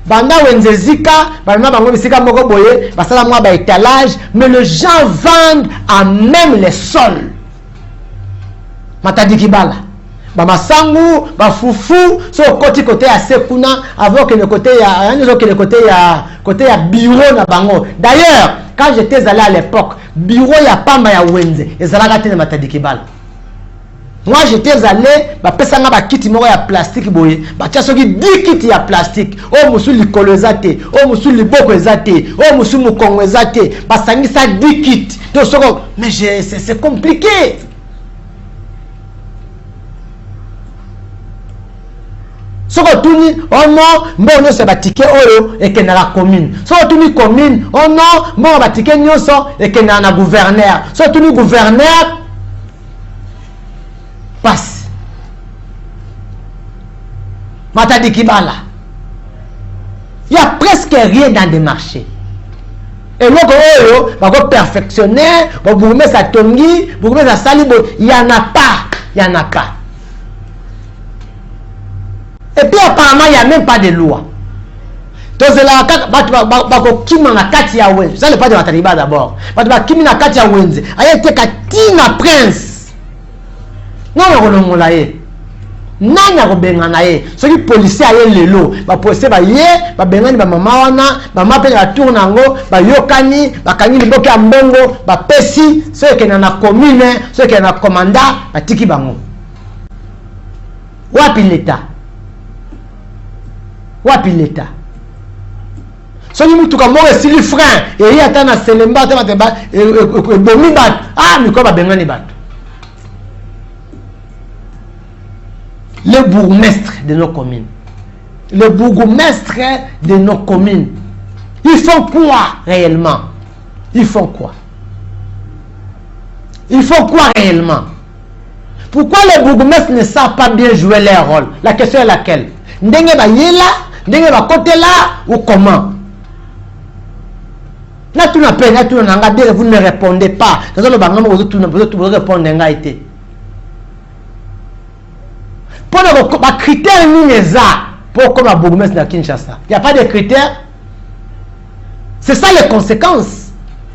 Banda Wenze Zika, Banda Bango Zika Moko Boye, Basala Mwa ba étalage, mais les gens vendent à même les sols. Matadikibala. Bamasangu, Bafoufou, sur le côté à Sekuna, avant que le côté à bureau na bango. D'ailleurs, quand j'étais allé à l'époque, bureau ya Pamba ya Wenze, et Zalagate na Matadikibala. Moi j'étais allé, pesanga ba kiti moko ya plastique boye, ba tia soki 10 kiti ya plastique. O musu likolo ezate, o musu liboko ezate, o musu mukongo ezate, ba sangisa 10 kiti. To soko, mais c'est compliqué. Soko tuni, oh non, mbono se batike oyo et que na la commune. Soko tuni commune, oh non, mbono batike nyoso et que na gouverneur. Soko tuni gouverneur passe. Matadikibala. Il n'y a presque rien dans des marchés. Et donc, on va perfectionner, on va mettre sa tongi, on va mettre sa salibo. Il n'y en a pas. Il n'y en a pas. Et puis apparemment, il n'y a même pas de loi. Donc, c'est là que tu na kati ya wenze. Ça, n'est pas de Matadiba d'abord. Tu na kati ya wenze. Aïe, tu na prince. Non, non, nana robengana ye soki policier aye lelo ba policier ba ye ba bengani ba mama wana mama pe ba tourna ngo ba yokani ba kangi liboke ya mbongo ba pesi soki na commune soki na commandant batiki bango. Wapi l'État? Wapi l'État? Soki mutuka mo esili frein et ata na Selemba ta ba bomi bat ah miko ba bengani bat. Les bourgmestres de nos communes. Les bourgmestres de nos communes. Ils font quoi réellement? Ils font quoi? Ils font quoi réellement? Pourquoi les bourgmestres ne savent pas bien jouer leur rôle? La question est laquelle? Ndenge ba yela, ndenge ba côté là ou comment? Là tout n'a pas, là tout n'a pas, vous ne répondez pas. Dans le banc, vous répondez n'a été. Pour les critères pour comme la bourgmestre de Kinshasa. Il n'y a pas de critères. C'est ça les conséquences.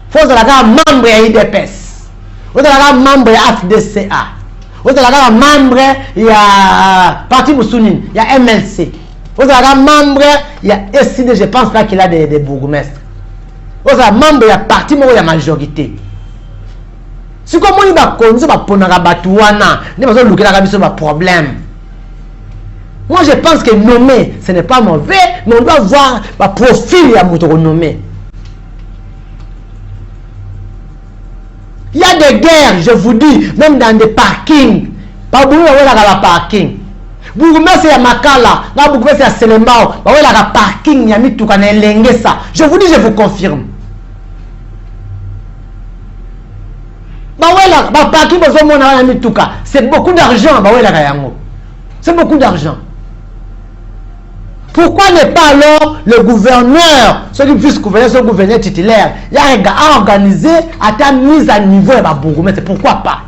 Il faut avoir membre de l'IDPS. Il faut avoir membre de l'AFDCA. Il faut avoir membre de la Parti Moussounine. Il y a MLC. Il faut avoir membre, il y a SID, je pense pas qu'il a des bourgmestres. Il faut avoir membre de la partie de la majorité. Si comme on va conduire, on va pas problème. Moi je pense que nommer ce n'est pas mauvais, mais on doit voir le profil à notre renommé. Il y a des guerres, je vous dis, même dans des parkings. Pas beaucoup de parking. Bourgmestre ya Makala, là Bourgmestre ya Selembao, bah ouais la parking ya mis tout quand ça. Je vous dis, je vous confirme. C'est beaucoup d'argent. C'est beaucoup d'argent. Pourquoi n'est pas alors le gouverneur, ceux qui puissent gouverner, ce gouverneur titulaire, il a organisé à ta mise à niveau et bourgmestre? Pourquoi pas?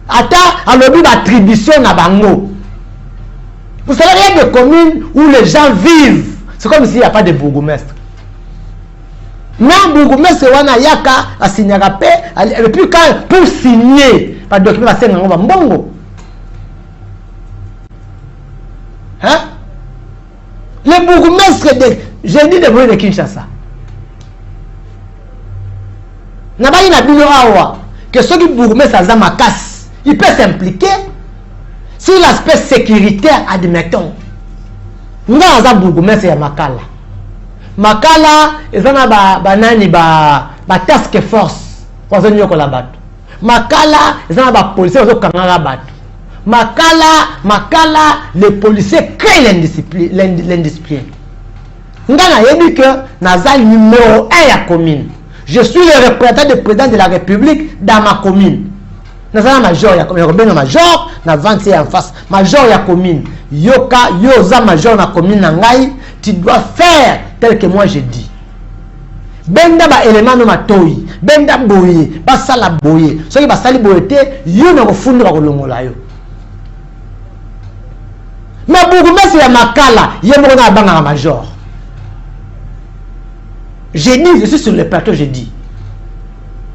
À l'objet d'attribution à Bango. Vous savez, il y a des communes où les gens vivent. C'est comme s'il n'y a pas de bourgmestre. Non, bourgmestre, on a yaka, à signer à paix, et puis quand, pour signer, par document, c'est un bongo. Hein? Le bourgmestre de... J'ai dit de bruit de Kinshasa. N'a pas une abino awa. Que ceux qui bourgmestre à Zamakas, il peut s'impliquer sur l'aspect sécuritaire, admettons. Nous avons un bourgmestre à Makala. Makala, ils ont un task force. Makala, ils ont un policier, ils ont un Makala, les policiers créent l'indiscipline. Nous avons dit que Naza numéro 1 à la commune. Je suis le représentant du président de la République dans ma commune. Naza major, il y a un major, na 20 en face. Major, il y a commune. Yoza major na commune nangai, tu dois faire tel que moi je dis. Benda ba élément no matoi, benda boye, ba sala boye. Ce qui ba sali boyete, yo na kofundi ba kolongola yo. Mais bourgmestre ya Makala, il y a un banga major. J'ai dit, je suis sur le plateau, j'ai dit.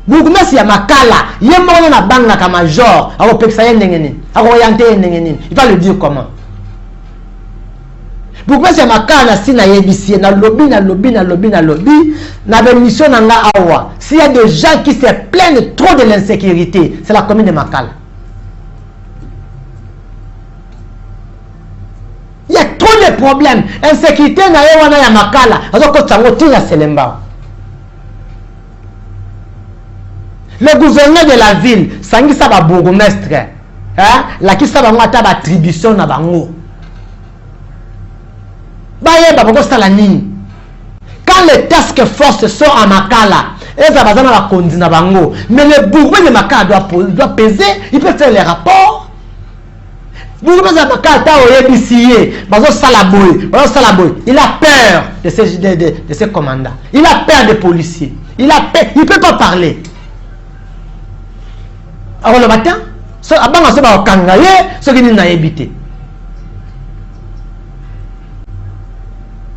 Bourgmestre ya Makala, il y a un banga major. Il va le dire comment. Bourgmestre ya Makala, si na yebisi, na lobby, na mission na awa. S'il y a des gens qui se plaignent trop de l'insécurité, c'est la commune de Makala. Il y a trop de problèmes. Insécurité na yewana ya Makala. Le gouverneur de la ville, sangi saba bourgmestre, hein, la qui saba ngata ba attribution na bango. Ba yeba bako sala nini? Quand les task force sont à Makala, ils ont besoin de la conduite na bango. Mais le bourgmestre de Makala doit peser, il peut faire les rapports. Il a peur de ses commandants. Il a peur des policiers. Il ne peut pas parler. Alors le matin,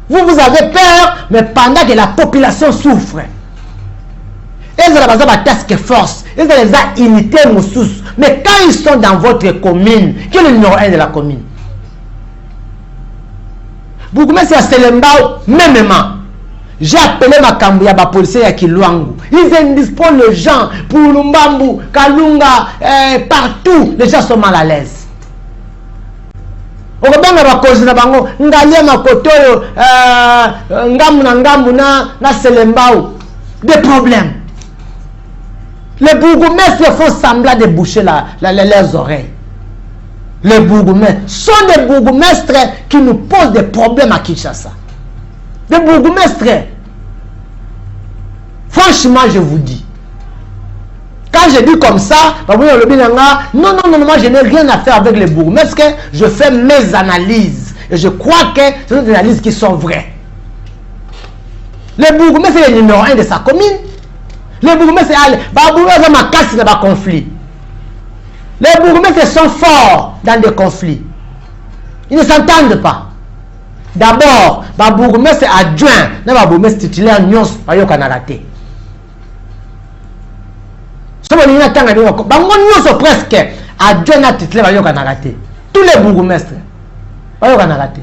vous avez peur, mais pendant que la population souffre. Ils ont besoin de task force. Ils ont des unités moussus. Mais quand ils sont dans votre commune, quel est le numéro 1 de la commune? Bourgmestre à Selembao, mêmement. J'ai appelé ma cambia, ma policier à Kiluangu. Ils indisposent les gens pour Lumbambu, Kalunga, partout. Les gens sont mal à l'aise. Okobanga bakozi na bango, ngalia makotoyo, ngamu na Selembao. Des problèmes. Les bourgmestres font semblant de boucher leurs oreilles. Les bourgmestres sont des bourgmestres qui nous posent des problèmes à Kinshasa. Des bourgmestres. Franchement, je vous dis. Quand je dis comme ça, non, moi je n'ai rien à faire avec les bourgmestres. Je fais mes analyses. Et je crois que ce sont des analyses qui sont vraies. Le bourgmestre est le numéro 1 de sa commune. Les bourgmestres sont en conflit. Les bourgmestres sont forts dans des conflits. Ils ne s'entendent pas. D'abord, les bourgmestres adjoints, les bourgmestres titulaires, nyons, pas yo kanaraté. Ce que nous avons presque adjoints titulaires, pas yo kanaraté. Tous les bourgmestres, pas yo kanaraté.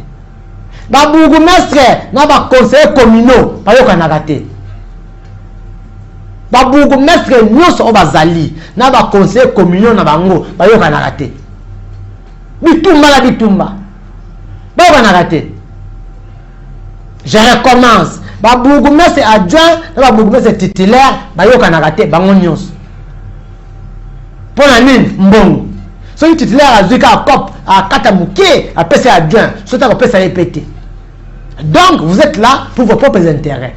Les bourgmestres, les conseillers communaux, pas yo kanaraté. Ba bourgmestre nyonso o bazali na ba conseil communion na bango ba yo kana raté bitumba ba yo kana raté. Je recommence. Ba bourgmestre adjoint na ba bourgmestre titulaire ba yo kana raté bango nyonso pona nini mbongo so titulaire azuka cop a kata muke a pesa adjoint so ta ko pesa répéter. Donc vous êtes là pour vos propres intérêts.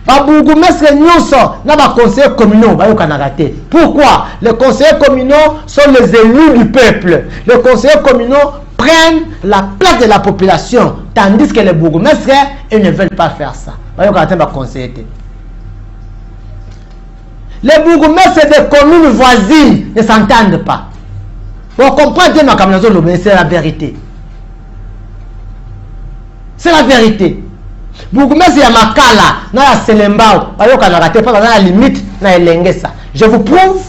ba bourgmestre nyonso na ba conseillers communaux ba yokanaka te. Pourquoi? Les conseillers communaux sont les élus du peuple. Les conseillers communaux prennent la place de la population, tandis que les bourgmestres ils ne veulent pas faire ça. Ba yokanaka ba conseiller. Les bourgmestres des communes voisines ne s'entendent pas. On comprend bien ma c'est la vérité. C'est la vérité. Bourgmestre ya makala na ya Selembao bayoka na raté pas dans la limite na elengesa. Je vous prouve.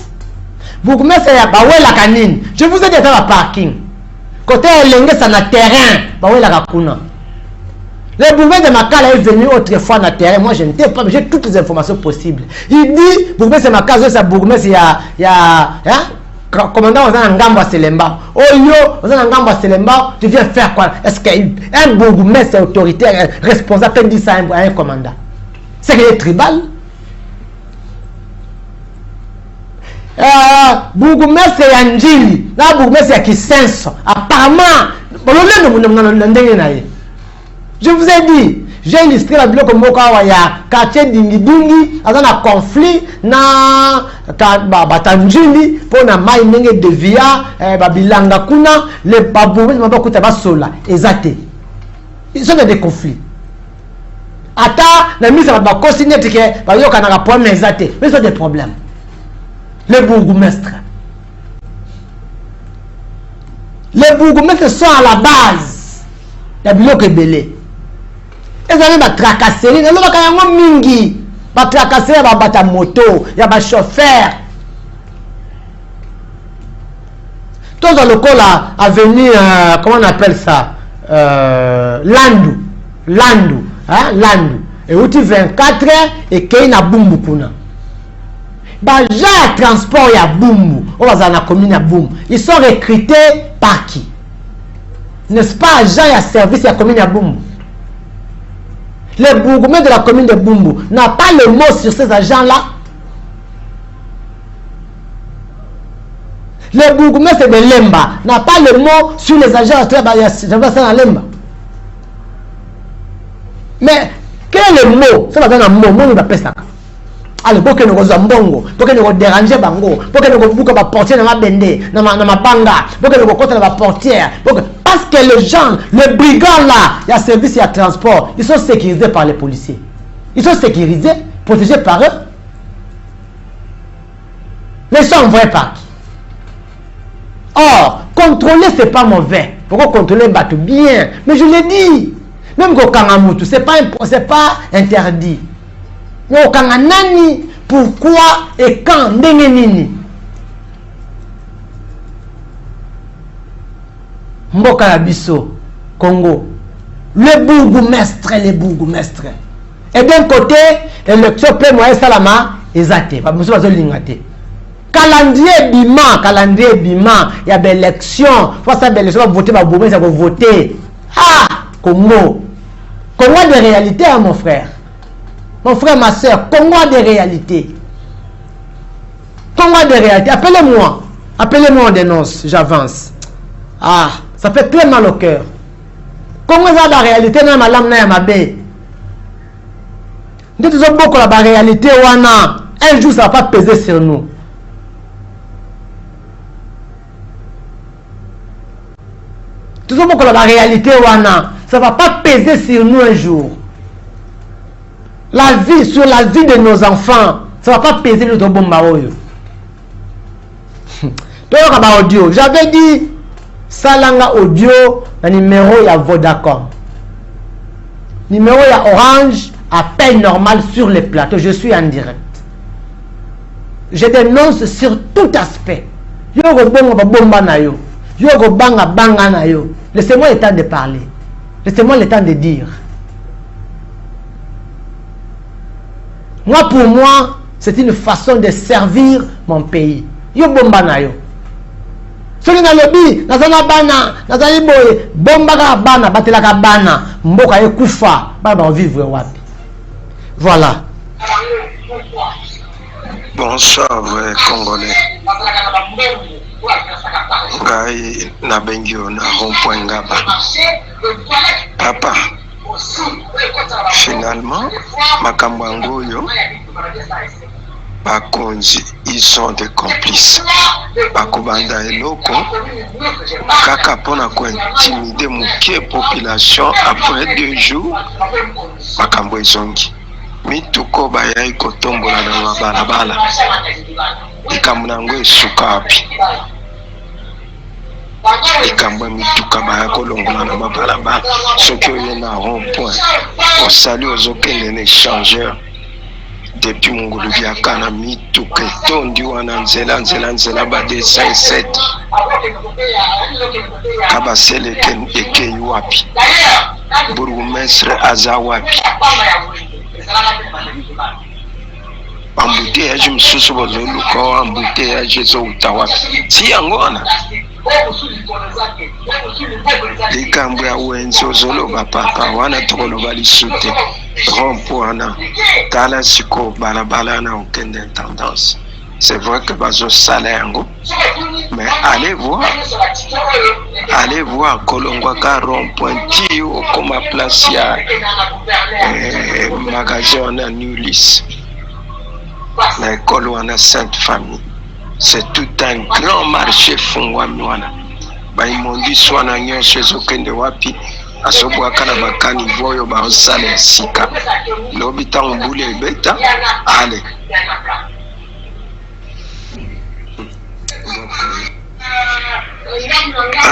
Bourgmestre ya bawela kanini. Je vous ai dit dans la parking. Côté elengesa na terrain bawela kakuna. Le bourgmestre de Makala est venu autrefois dans le terrain. Moi, je ne sais pas, mais j'ai toutes les informations possibles. Il dit, bourgmestre de Makala, c'est bourgmestre, il y a commandant aux Angamba Selemba. Oh yo, aux Angamba Selemba, tu viens faire quoi? Est-ce qu'un bourgmestre autoritaire, responsable, peut dire ça à un commandant? C'est qu'il est tribal. Bourgmestre Yanjili, là, bourgmestre Kisenso. Apparemment, je vous ai dit, j'ai illustré la vidéo comme Mokawaya, quartier Dingidungi, dans un conflit, na Batanjili, pour na maïnenge de via, Babilanga Kuna, les babous, ils m'ont pas coûté Basola, exacté. Ils sont dans des conflits. Ata, la mise à la consigne, c'est que, par exemple, on a un problème exacté, mais ils ont des problèmes. Les bourgmestres. Les bourgmestres sont à la base. La bloc est belé. Ils ont tracasserie, ils ont mingi, tracasserie, ils ont moto, il y a chauffeur. Tous dans le cas là, à venir, comment on appelle ça, Landu, hein, Landu. Et où tu 24 et qu'il y a Bumbu kuna. J'ai transport ya Bumbu, on va dans la commune ya Bumbu. Ils sont recrutés par qui? N'est-ce pas, agents et service ya commune ya Bumbu? Le bourgmestre de la commune de Bumbu n'a pas le mot sur ces agents-là. Le bourgmestre de Lemba n'a pas le mot sur les agents de Lemba. Mais quel est le mot? Ça va donner un mot, moi, je ça. Alors, pour que nous zambongo, pour que nous déranger bango, pour que nous bouquons ma portière dans ma bende, dans ma banga, pour que nous comptons dans ma portière, parce que les gens, les brigands là, il y a service, il y a transport, ils sont sécurisés par les policiers. Ils sont sécurisés, protégés par eux. Mais ils sont envoyés par qui? Or, contrôler c'est pas mauvais. Pourquoi contrôler un bateau bien? Mais je l'ai dit, même qu'au Kangamutu, c'est pas interdit. Pourquoi et quand ndengenini Mboka la biso Congo, les bourgmestres. Et d'un côté, l'élection plein moyen salama ezate pas monsieur bazolingate. Calendrier bima, il y a des élections, faut ça des élections voter ba bourgmestre va voter. Ah, Congo de réalité hein, mon frère. Mon frère, ma soeur, Congo a des réalités. Appelez-moi. Appelez-moi en dénonce. J'avance. Ah, ça fait très mal au cœur. Congo a la réalité dans ma lame, dans ma baie. Nous avons beaucoup la réalité. Un jour, ça ne va pas peser sur nous. Nous avons beaucoup la réalité. Ça ne va pas peser sur nous un jour. La vie, sur la vie de nos enfants, ça ne va pas peser le bomba oyo. Audio. J'avais dit, Salanga audio, le numéro ya Vodacom. Numéro ya Orange, appel normal sur les plateaux. Je suis en direct. Je dénonce sur tout aspect. Laissez-moi le temps de parler. Laissez-moi le temps de dire. Moi, pour moi, c'est une façon de servir mon pays. Yo bomba na yo. Soki na lobi, nazana bana, nazali boye, bomba ka bana, batela ka bana, mboka ekufa, ba vivre wapi. Voilà. Bonsoir, vrai Congolais. Ngai na bengi na rond-point ngaba. Papa, Finalement, Makambangoyo, Bakonzi, ils sont des complices. Bakubanda eloko, kaka pona ko intimider muke population après 2 jours, Makambo ezongi. Mituko bayai kotombola na mabalabala. Ikamnango esuka api. Ikambo mituka baya kolongola na mabalabala. Soki oyena rond-point, osali ozokende na échangeur. Depuis mon groupe ya kana mituka tondi wana nzela ba 207 kaba seleke eke wapi burgomestre aza wapi embouteillage msusu bozoluka embouteillage ezouta wapi si yango wana likambo ya wenzi ozoloba papa wana tokoloba lisute rompo wana tala siko balabala na okende tendance. C'est vrai que bazo sala yango, mais allez voir Kolongwa ka rond-point au comme place ya magasin na Nulis. La école wana Sainte Famille. C'est tout un grand marché fungwami wana. Ba imondi swana nyonso ezokende wapi asobwaka na bakani voyo baosala sika lobi ntango mbula ebeta ale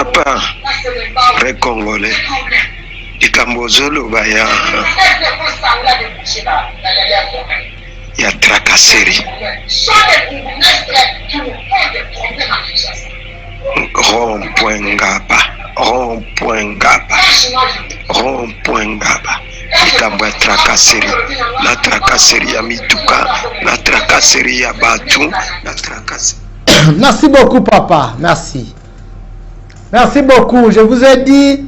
apa vrai congolais likambo ozoloba ya tracasserie rond-point Ngaba likambo ya tracasserie, la tracasserie ya mituka, la tracasserie ya batu, la tracasserie. Merci beaucoup papa, merci beaucoup. Je vous ai dit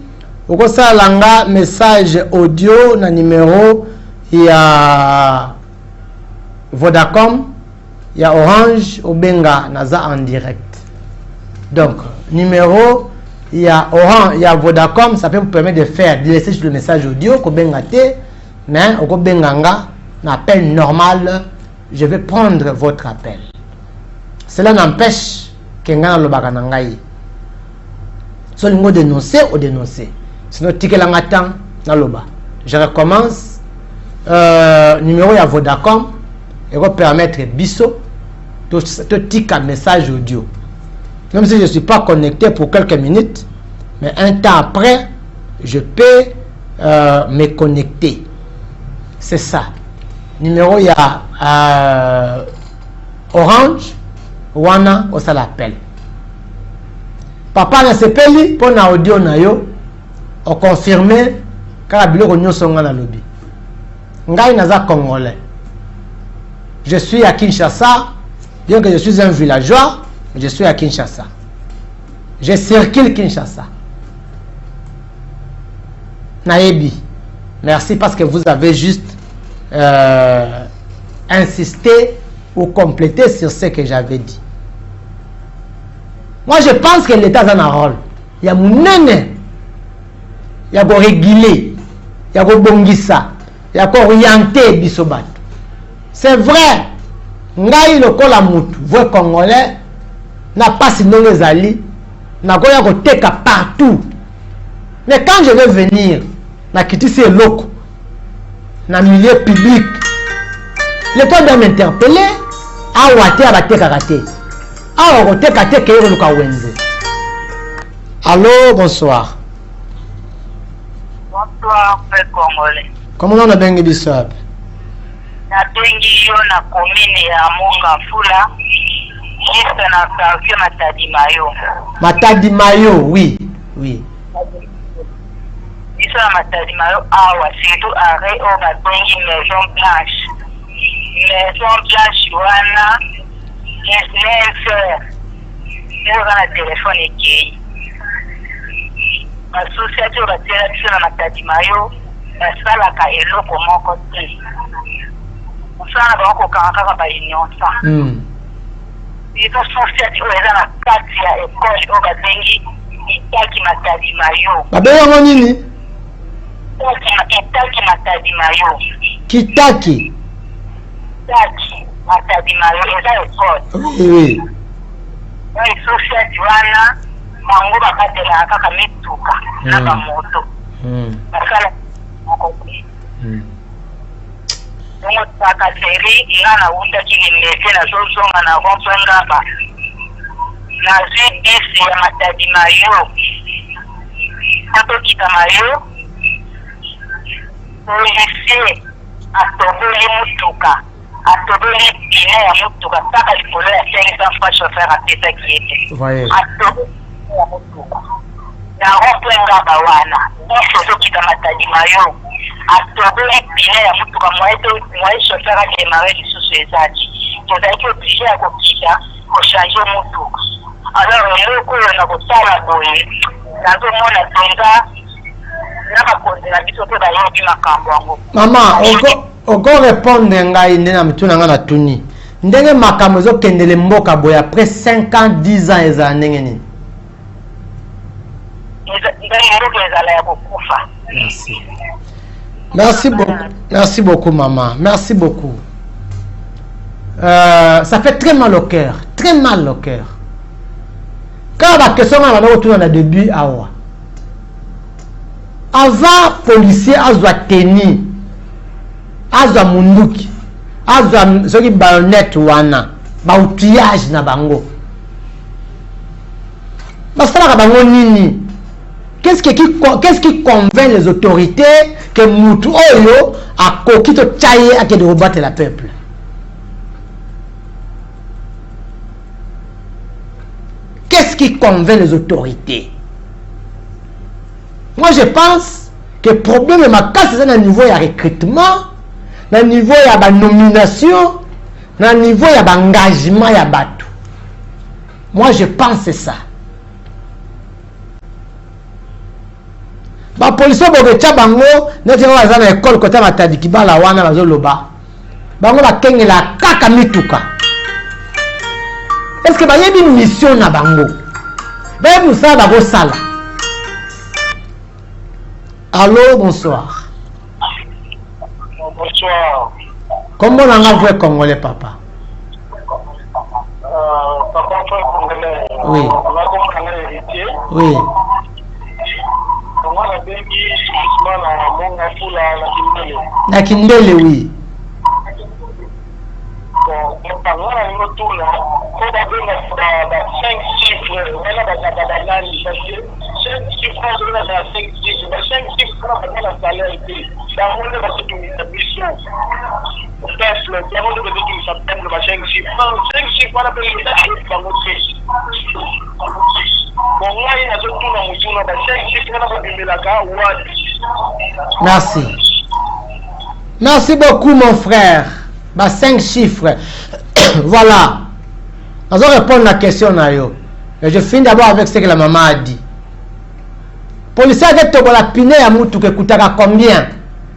au salanga message audio na numéro ya Vodacom, ya Orange Obenga naza en direct. Donc numéro il y a Orange, il y a Vodacom, ça peut vous permettre de laisser le message audio, mais au Benganga, un appel normal, je vais prendre votre appel. Cela n'empêche que le baganangaï. Soit le dénoncer ou dénoncer. Sinon, ticket l'angatan dans le bas. Je recommence. Numéro à Vodacom, et va permettre biso de ticket message audio. Même si je ne suis pas connecté pour quelques minutes, mais un temps après, je peux me connecter. C'est ça. Numéro, il y a Orange, Wana, on ça l'appelle. Papa n'a pas payé pour na audio na yo, on confirme car la biloko nyonso nga na lobby. Ngai naza congolais. Je suis à Kinshasa, bien que je suis un villageois. Je suis à Kinshasa. Je circule Kinshasa. Naebi. Merci parce que vous avez juste insisté ou complété sur ce que j'avais dit. Moi, je pense que l'État a un rôle. Il y a mounene. Il y a réguler. Il y a bongisa. Il y a orienter bisobat. C'est vrai. Ngai le kola mutu. Vous Congolais. N'a pas sinon les alliés, n'a pas côté partout. Mais quand je vais venir, n'a quitté ces locaux, dans le milieu public, l'État doit m'interpeller. Ah, ouate à la karaté. Ah, ouate à te kéré le kawenze. Allô, bonsoir. Bonsoir, frère congolais. Comment on a bien dit ça? Na bengi yo na commune ya Monga Fula. Juste na quartier Matadi-Mayo. Matadi-Mayo, oui. Juste na Matadi-Mayo, awa, surtout arrêt au Batongi Maison Blanche. Maison Blanche, wana, 19h. Nero na téléphone ekei. Association batela biso na Matadi-Mayo, basalaka eloko moko te. Mosala bango kokanga kaka ba union sa. Il faut sortir de la carte ya école au Babengi, Itaki Matadi-Mayo. Babengi nini? Kitaki Matadi Mayo. Kitaki. Kitaki Matadi Mayo. Eza école. Oui. Oui, Sophia Joana. Mango bakatela kaka mituka. Na ba moto. Bakala mokokwe. Donc saka seri ingana uta kini meke na zonga na rompenga ba. Na zidisi ya Matadi Mayo. Hapo kita Mayo. Policier atoboli mutuka. Atoboli pine ya mutuka. Saka likolo ya 500 fois chauffeur ateta kiete. Voyez. Atoboli ya mutuka. Na rompenga ba wana. Iso kita Matadi Mayo. Atoboli pine ya mutuka mwae chauffeur a démarré lisusu ezaki. Tozalaki obligé ya kokita kochange mutuka. Alors eloko oyo na kosala boye nazomona mpenza nakakonzi na biso mpe bayebi makambo yango. Mama, oko répondre ngai nde na mituna nga na tuni. Ndenge makambo ezokendele mboka boye après 5 ans 10 ans ezala ndenge nini? Ndenge ezala ya kokufa. Merci. Merci beaucoup. Merci beaucoup, maman. Merci beaucoup. Ça fait très mal au cœur. Très mal au cœur. Quand la question est retourné au début, avant policier, azwa teni, azwa munduki, azwa ce qui bayonet wana, ba outillage na bango. Basala bango nini? Qu'est-ce qui convainc les autorités que Moutou Oyo a coquille de tailler à de rebattre le peuple? Qu'est-ce qui convainc les autorités? Moi, je pense que le problème de ma casse, c'est à niveau de recrutement, à niveau de nomination, à niveau d'engagement. Moi, je pense que c'est ça. Les policiers qui ont bango, net dans l'école côté Matadi Kibala wana bazoloba. Bango ba kengela kaka mituka. Est-ce que ba yebi mission na bango? Ba yebi ça ba go sala. Allô, bonsoir. Bonsoir. Comment on a vu congolais papa? Papa congolais. Oui. Oui. Na Kindele, oui. Merci. Merci beaucoup mon frère. 5 chiffres. Voilà. On va répondre à la question. Et je finis d'abord avec ce que la maman a dit. Policier a dit que la pine à Moutou que coûtera combien?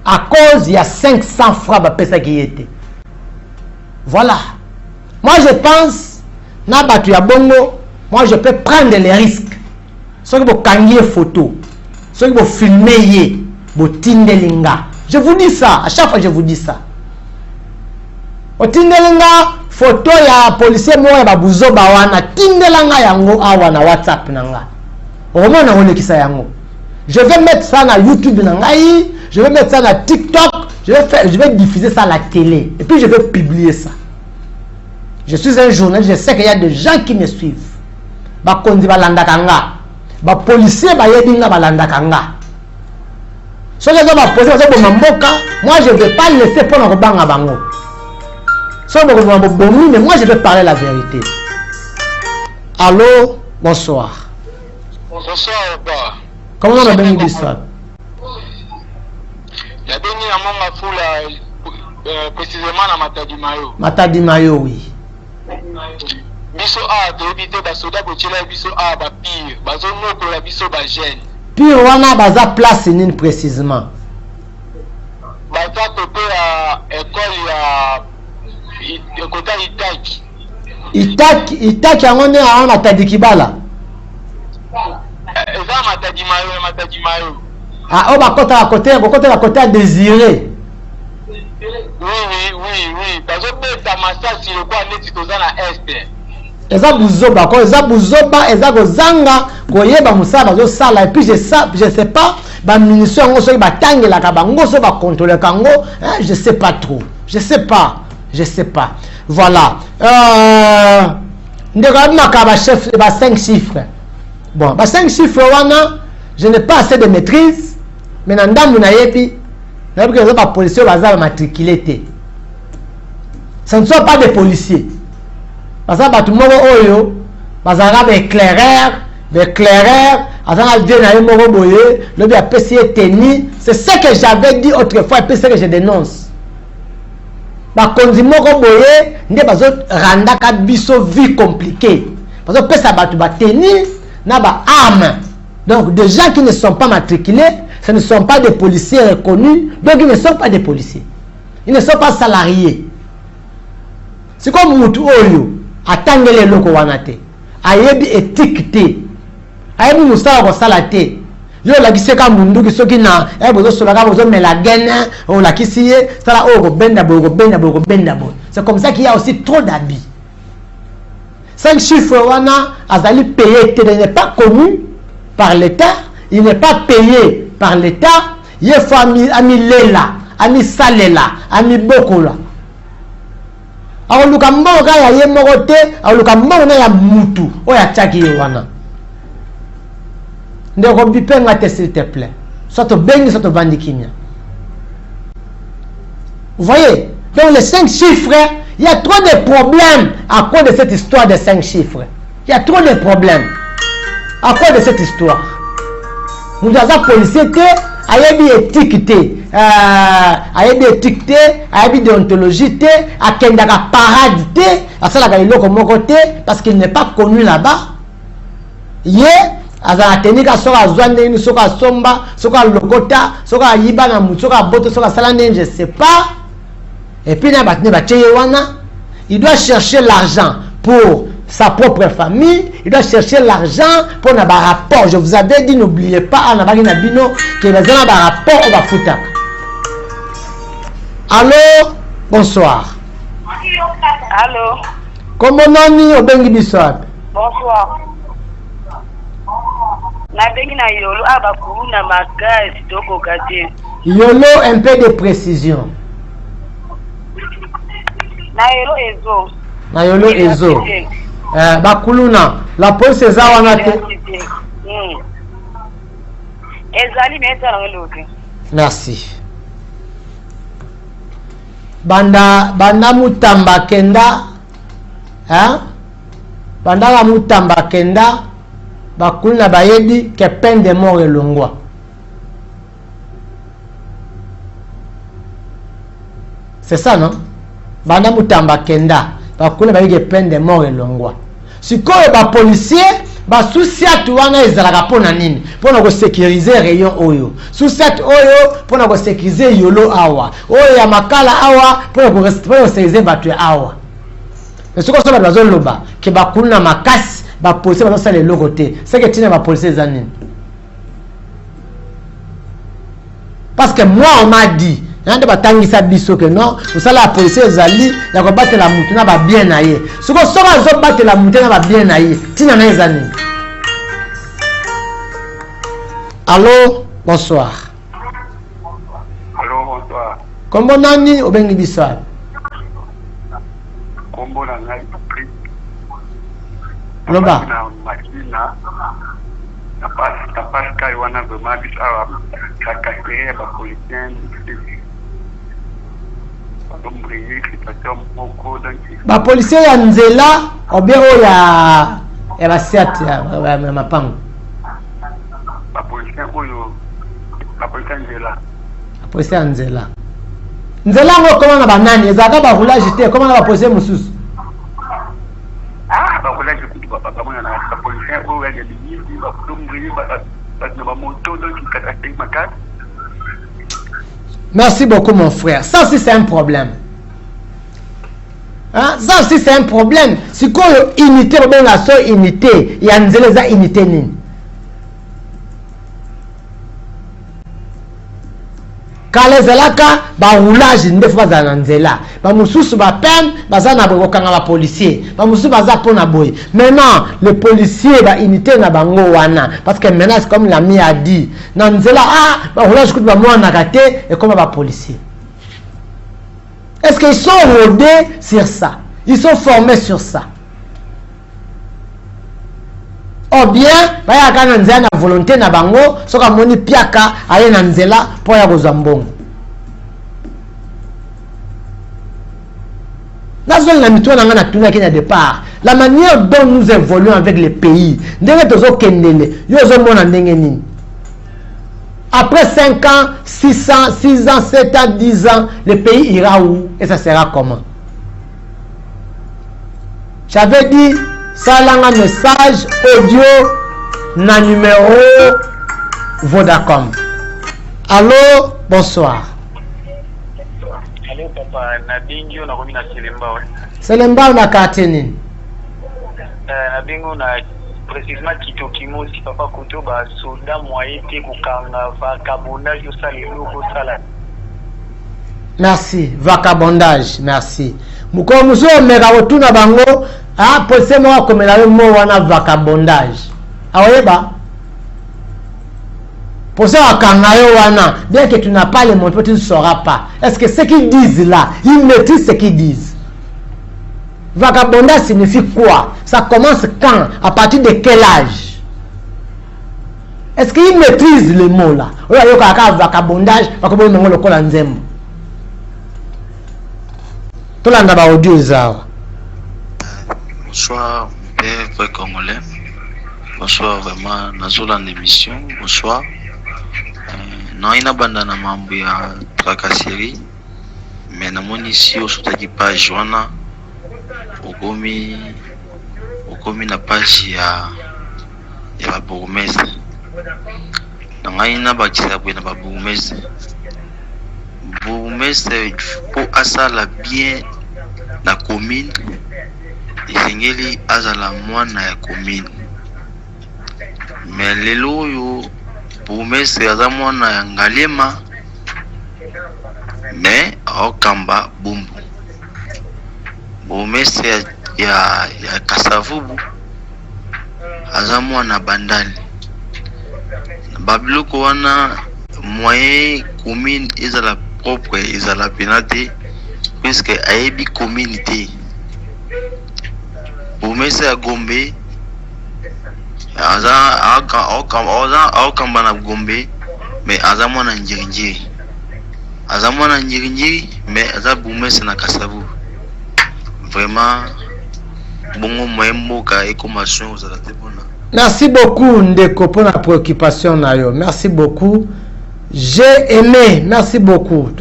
À cause il y a 500 francs à qui était. Voilà. Moi je pense, moi je peux prendre les risques. Ceux qui vont canguer photo, ceux qui vont filmer, vont tindelinga. Je vous dis ça, à chaque fois je vous dis ça. Au tindelinga, photo ya policier moi ya buzo bawana tindelanga yango awa na WhatsApp nanga. Au na one kisa yango. Je vais mettre ça na YouTube nangai, je vais mettre ça na TikTok, je vais diffuser ça à la télé et puis je vais publier ça. Je suis un journaliste, je sais qu'il y a des gens qui me suivent. Ba kondi balanda kanga. Ba policier ba yedinga balanda kanga. Ce que je vais poser pour Mamboka, moi je ne vais pas laisser pour le banga bango. Mais moi je vais parler la vérité. Allô, bonsoir. Bonsoir, Oba. Comment on a bien dit ça? Il y a béni à mon foule précisément à Matadi Mayo. Matadi Mayo, oui. Biso a de éviter ba soda ko tila biso a ba pire, ba zo no ko la biso ba jeune. Puis wana baza place nini précisément? Baza côté à école ya côté Itaki. Itaki yango ne a Matadi Kibala. Eza Matadi Mayo. Ah, on va côté à côté à désirer. Oui. Parce que ta massage sur le coin n'est pas dans est. Eza buzoba eza kozanga koyeba musala zo sala et puis je sais pas ba munition ngo so ba tangela ka bango so ba contrôler kango, je sais pas trop. Je sais pas. Voilà. Ndeka ba chef ba 5 chiffres. Bon, ba 5 chiffres wana, je n'ai pas assez de maîtrise, mais na ndambu na yebi na yebi que ba policiers baza matriculé. Ce ne sont pas des policiers. Parce que tout le monde oyo, parce que des éclaireurs, attends Dieu n'a pas boyé, le bien PC tenu, c'est ce que j'avais dit autrefois et puis ce que je dénonce. Ba konzi moko boyé, ndé bazo randa ka biso vie compliquée. Parce que pesa batu ba tenu na ba arme. Donc des gens qui ne sont pas matriculés, ce ne sont pas des policiers reconnus, donc ils ne sont pas des policiers. Ils ne sont pas salariés. C'est comme mutu oyo atangele loko wanate ayebi étiqueté ayebi musala ko salate yo la giseka mundu kisoki na bozo solaka bozo melagene o la kisiye sala o go benda bo. C'est comme ça qu'il y a aussi trop d'habits. 5 chiffres wana azali payé, il n'est pas connu par l'État, il n'est pas payé par l'État, il faut ami lela, ami salela, ami bokola. Alors luka mbongo ya ye morote, alors luka mbongo na ya mutu, o ya tchaki wana. Ndeko bipenga te s'il te plaît. Soit au bengi, soit au bandikimia. Vous voyez? Donc les 5 chiffres, il y a trop de problèmes à cause de cette histoire de 5 chiffres. Il y a trop de problèmes à cause de cette histoire. Nous avons policier ayebi étiqueté, ayebi étiqueté, ayebi déontologie té, akendaka parade té, asalaka iloko moko té parce qu'il n'est pas connu là-bas. Yé azana tenika soka zwande ni soka somba, soka lokota, soka yiba na mutu, soka boto, soka salande, je sais pas. Et puis na batne bateye wana, il doit chercher l'argent pour sa propre famille, il doit chercher l'argent pour un rapport. Je vous avais dit, n'oubliez pas, en avant bino que les gens ont un rapport au Bafuta. Allô, bonsoir. Allô. Comment nani au Bengi Bissouab? Bonsoir. Na bengi na yolo abakuru na magazi doko kate. Yolo, un peu de précision. Na yolo ezo. Na yolo ezo. Bakuluna, la police est à Wanate. Merci. Banda mutamba kenda, banda la mutamba kenda, bakuluna bayedi ke peine de mort et longwa. C'est ça, non? Banda mutamba kenda, bakuluna bayedi ke peine de mort et longwa. Si quoi ba policier ba souciat wana ezalaka pona nini pona ko sécuriser rayon oyo souciat oyo pona ko sécuriser yolo awa oyo ya makala awa pona ko sécuriser batu awa mais ce qu'on soit dans loba ke ba kuna makasi ba policier ba sala le côté c'est que tina ba policier zanini parce que moi on m'a dit nande batangisa biso que non osala la police ezali ya ko batela mutu na ba bien na ye siko soba zo batela mutu na ba bien na ye tina na ezani. Allô, bonsoir. Allô, bonsoir. Kombo nani obengi Bissouab? Kombo na ngai pri. Loba. Na makina. Na pas kai wana vraiment bisawa kakakere ba policiens. Ba policier ya nzela obero ya basiat ya mapango. Ba policier oyo ba policier nzela. Ba policier nzela. Nzela ngo koma na banani ezaka ba roulage te koma na ba policier mususu. Ba roulage ku ba mona na ba policier oyo ya bini ba kumbri ba moto donc qui makati. Merci beaucoup mon frère. Ça aussi c'est un problème. Hein? Ça aussi c'est un problème. Si quoi unité ou bien la seule unité, il y a une unité nini. kala ezalaka baroulage nde fo bazala na nzela bamosusu bapene baza na kokanga bapolicier bamosusu baza mpona boye. Maintenant le policier baunité na bango wana parce que maintenant c'est comme l'ami a dit na nzela baroulage kutu bamwanaka te ekoma bapolicier. Est-ce qu'ils sont rodés sur ça? Ils sont formés sur ça? Ou bien bayaka na nzela na volonté na bango soka moni piaka aye na nzela po ya kozwa mbongo. Nazol na mitwa na ngana tuna kenya départ la manière dont nous évoluons avec les pays ndenge tozo kendele yo zo mona ndenge nini. Après 5 ans, 6 ans, 6 ans, 7 ans, 10 ans, le pays ira où et ça sera comment? J'avais dit ça là un message audio na numéro Vodacom. Allô, bonsoir. Allô papa, Nabingo na komina Selembao. Selembao na kateni. Nabingo na précisément Kitokimo si papa Koto ba soldat moyen te kokanga vagabondage au salelo ko sala. Merci, vagabondage, merci. Muko muso mega otuna bango pose mo komela mo wana vagabondage. Aweba pose akanga yo wana bien que tu n'as pas les mots, tu ne sauras pas. Est-ce que ce qu'ils disent là, ils maîtrisent ce qu'ils disent? Vagabondage signifie quoi? Ça commence quand? À partir de quel âge? Est-ce qu'ils maîtrisent les mots là? Vagabondage, bonsoir, père congolais. Bonsoir, vraiment, Nazola en émission. Bonsoir. Non, il n'a pas de mambo ya tracasserie. Mais na mon ici, au sous qui page wana. Okomi na page ya bourgmestre. Nanga ina bakisa bwe na bourgmestre. Bourgmestre pour asala bien na commune. Isengeli azala mwana ya commune. Mais lelo yo bourgmestre aza mwana ya Ngalema. Mais aokamba bumbu. Bourgmestre ya Kasavubu aza mwana bandali. Babiloko wana moyen commune ezala propre ezala penate puisque ayebi communauté. Bourgmestre ya Gombe aokamba na Gombe mais aza mwana njirinjiri. Aza mwana njirinjiri mais aza bourgmestre na Kasavubu. Vraiment, bon moyen et commençons aux merci beaucoup Ndeko pour la préoccupation nayo. Merci beaucoup. J'ai aimé. Merci beaucoup.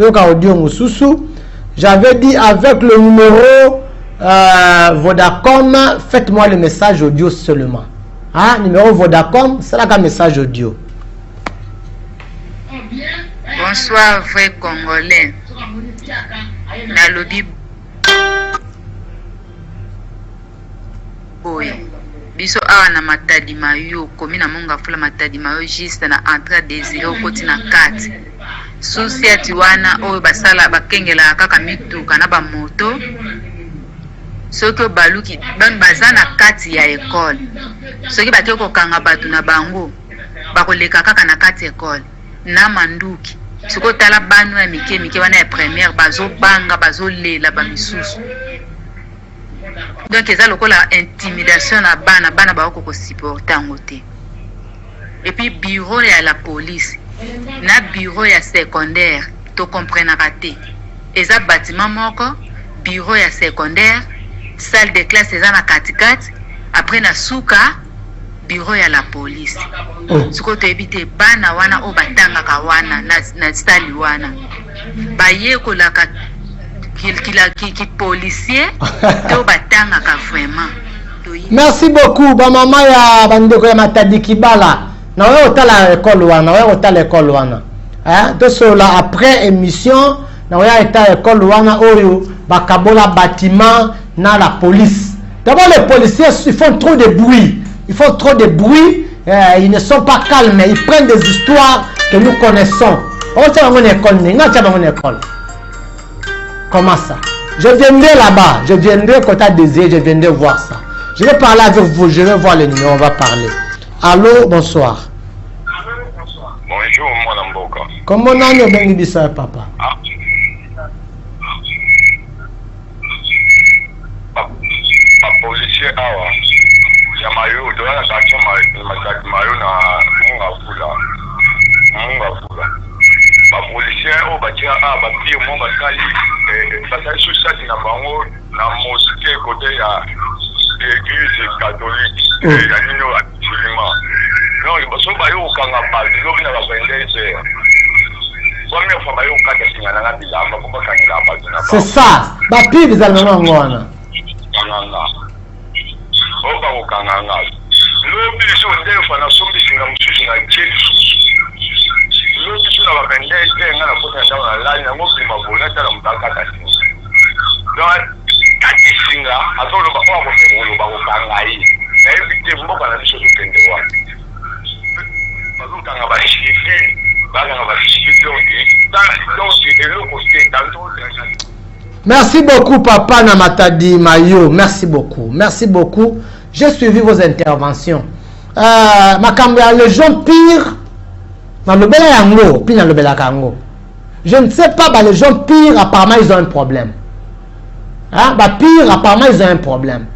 J'avais dit avec le numéro Vodacom, faites-moi le message audio seulement. Numéro Vodacom, c'est là qu'un message audio. Bonsoir, vrai Congolais. Nalobi boy. Biso awa na matadi mayo komi na monga fula matadi mayo juste na entrée désiré okoti na 4 société wana oyo basala bakengela kaka mituka na ba moto soko baluki ban bazana kati ya école soki batyo kokanga batu na bango bakoleka kaka na kati école na manduki soko tala banu ya mike wana ya première bazo banga bazo lela ba misusu. Donc eza lokola intimidation na bana ba ko supporter ngote. Et puis bureau ya la police na bureau ya secondaire to comprendre raté. Eza bâtiment moko bureau ya secondaire salle de classe eza na katikati après na suka bureau ya la police. Siko to ebite bana wana o batanga ka wana na stali wana. Baye ko la qui policier to batanga ka vraiment. Merci beaucoup ba mama ya bandeko ya Matadi Kibala. Na wewe otala école wana, to sola après émission na wewe eta école wana oyo bakabola bâtiment na la police. D'abord les policiers ils font trop de bruit. Ils ne sont pas calmes, ils prennent des histoires que nous connaissons. On tient mon école, mon école. Comment ça? Je viendrai là-bas, je viendrai côté désir, je viendrai voir ça. Je vais parler avec vous, je vais voir le numéro, on va parler. Allô, bonsoir. Bonjour, mon Mboka. Comment on a bien dit ça, papa? Policier awa ya mayo dola na kacho mayo na munga fula ba policier o batia ba pire mo basali basali susati na bango na mosquée côté ya l'église catholique ya nino absolument non baso bayo kanga ba lobi na ba vendete première fois bayo kaka singana na bilamba ko bakangila ba na c'est ça ba pire bizalana ngwana oba ukanganga lobi so ndefa na sombi singa msusu na jesu lobi so na bakande nga na kota ndawa na lani na ngobi mabona tala mutaka kati donc kati singa atolo ba kwa ko ngolo ba ukanga yi na evite mboka na biso tupende wa bazukanga ba shifi bakanga ba shifi donc eloko c'est tanto. Merci beaucoup, Papa Namatadi Mayo. Merci beaucoup. Merci beaucoup. J'ai suivi vos interventions. Les gens pires, dans le Bela Yango, puis dans le Bela Kango. Je ne sais pas, les gens pires, apparemment, ils ont un problème. Pire, apparemment, ils ont un problème.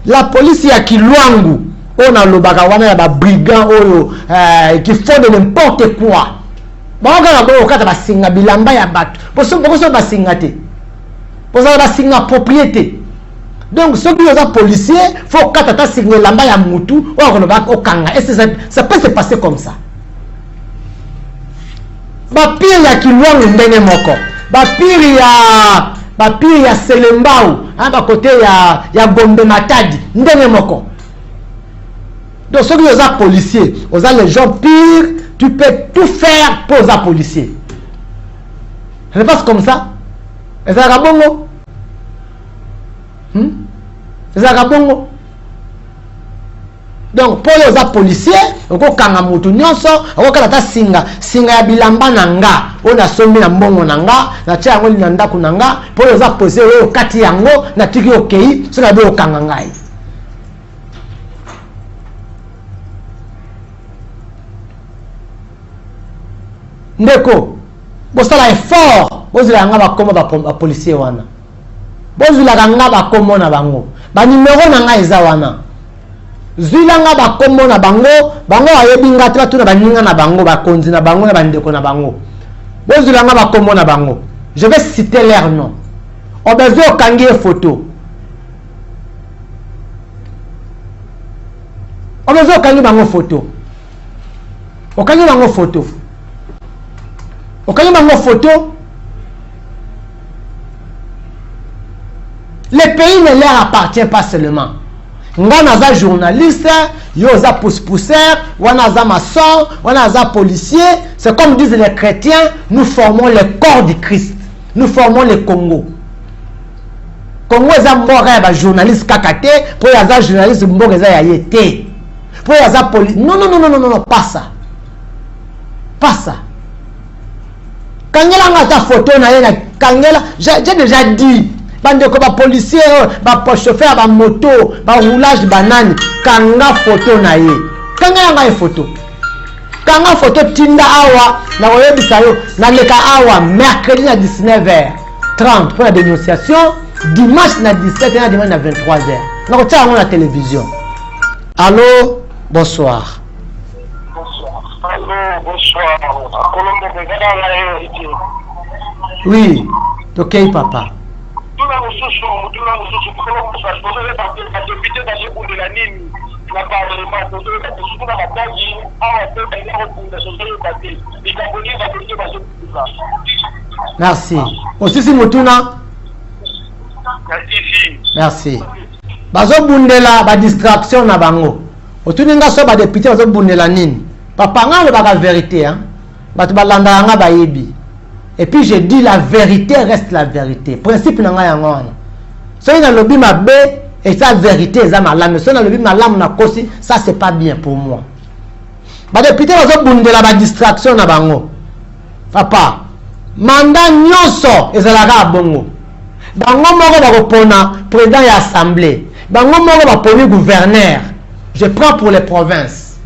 La police, il y a qui Luangu, on a le bagawana, il y a des brigands qui font de n'importe quoi. On a des singa bilamba ya batu. Pourquoi ça va singate? Vous avez la propriété. Donc, ceux qui sont policiers, il faut que tu signes la main à Moutou ou au Kanga. Et ça peut se passer comme ça. Pire, il y a qui loin le Ndenge Moko. Pire, il y a Selembao. Côté, il y a Gombe Matadi. Ndenge Moko. Donc, ceux qui sont policiers, vous avez les gens pires, tu peux tout faire pour les policiers. Ça se passe comme ça. Et ça va bongo. Ça va bongo. Donc pour les policiers, on peut kanga mutu nyonso, on peut kata singa ya bilamba nanga, on a sombi na mbongo nanga, na tia ngoli na ndaku nanga, pour les policiers o kati yango na tiki okei, so na be o kanga ngai. Ndeko, bosala effort. Vous avez un policier wana. Vous avez un commun na bango. Ba numéro na nga eza wana. Zulanga ba commun na bango, bango ayebinga tatu na baninga na bango, ba konzi na bango na bandeko na bango. Vous avez un commun na bango. Je vais citer leur nom. Obezo kangi photo. Obezo kangi bango photo. Okangi bango photo. Okangi bango photo. Le pays ne leur appartient pas seulement. Nganaza journaliste, yoza pousse-pousseur, wanaza maçon, wanaza policier. C'est comme disent les chrétiens, nous formons le corps du Christ. Nous formons le Congo. Congo est un journaliste kakate, pour yaza journaliste mbogeza yayete. Pour yaza policier. Non, pas ça. Pas ça. Kangela ngata photo na yena, kangela, j'ai déjà dit. Bandeko ba policier, ba chauffeur, ba moto, ba roulage banane, kanga photo na ye. Kanga nga photo. Kanga photo tinda awa na oyebisa yo na leka awa mercredi na 19h30 pour la dénonciation, dimanche na 17h na dimanche na 23h. Na kotia ngo na télévision. Allô, bonsoir. Allô, bonsoir. Oui, OK papa. Merci. Aussi si Mutuna. Merci. Bazo bundela ba distraction na bango. Otuninga so ba député bazo bundela nini? Papa nga le ba vérité hein. Batu balanda nga ba yebi. Et puis je dis la vérité reste la vérité. Principe nanga yango wana. So ina lobi mabe et sa vérité eza malame. So na lobi malame na kosi, ça c'est pas bien pour moi. Ba député bazo bundela ba distraction na bango. papa mandat nyonso ezalaka bongo bango moko bakopona président ya assemblée bango moko baponi gouverneur je prends pour les provinces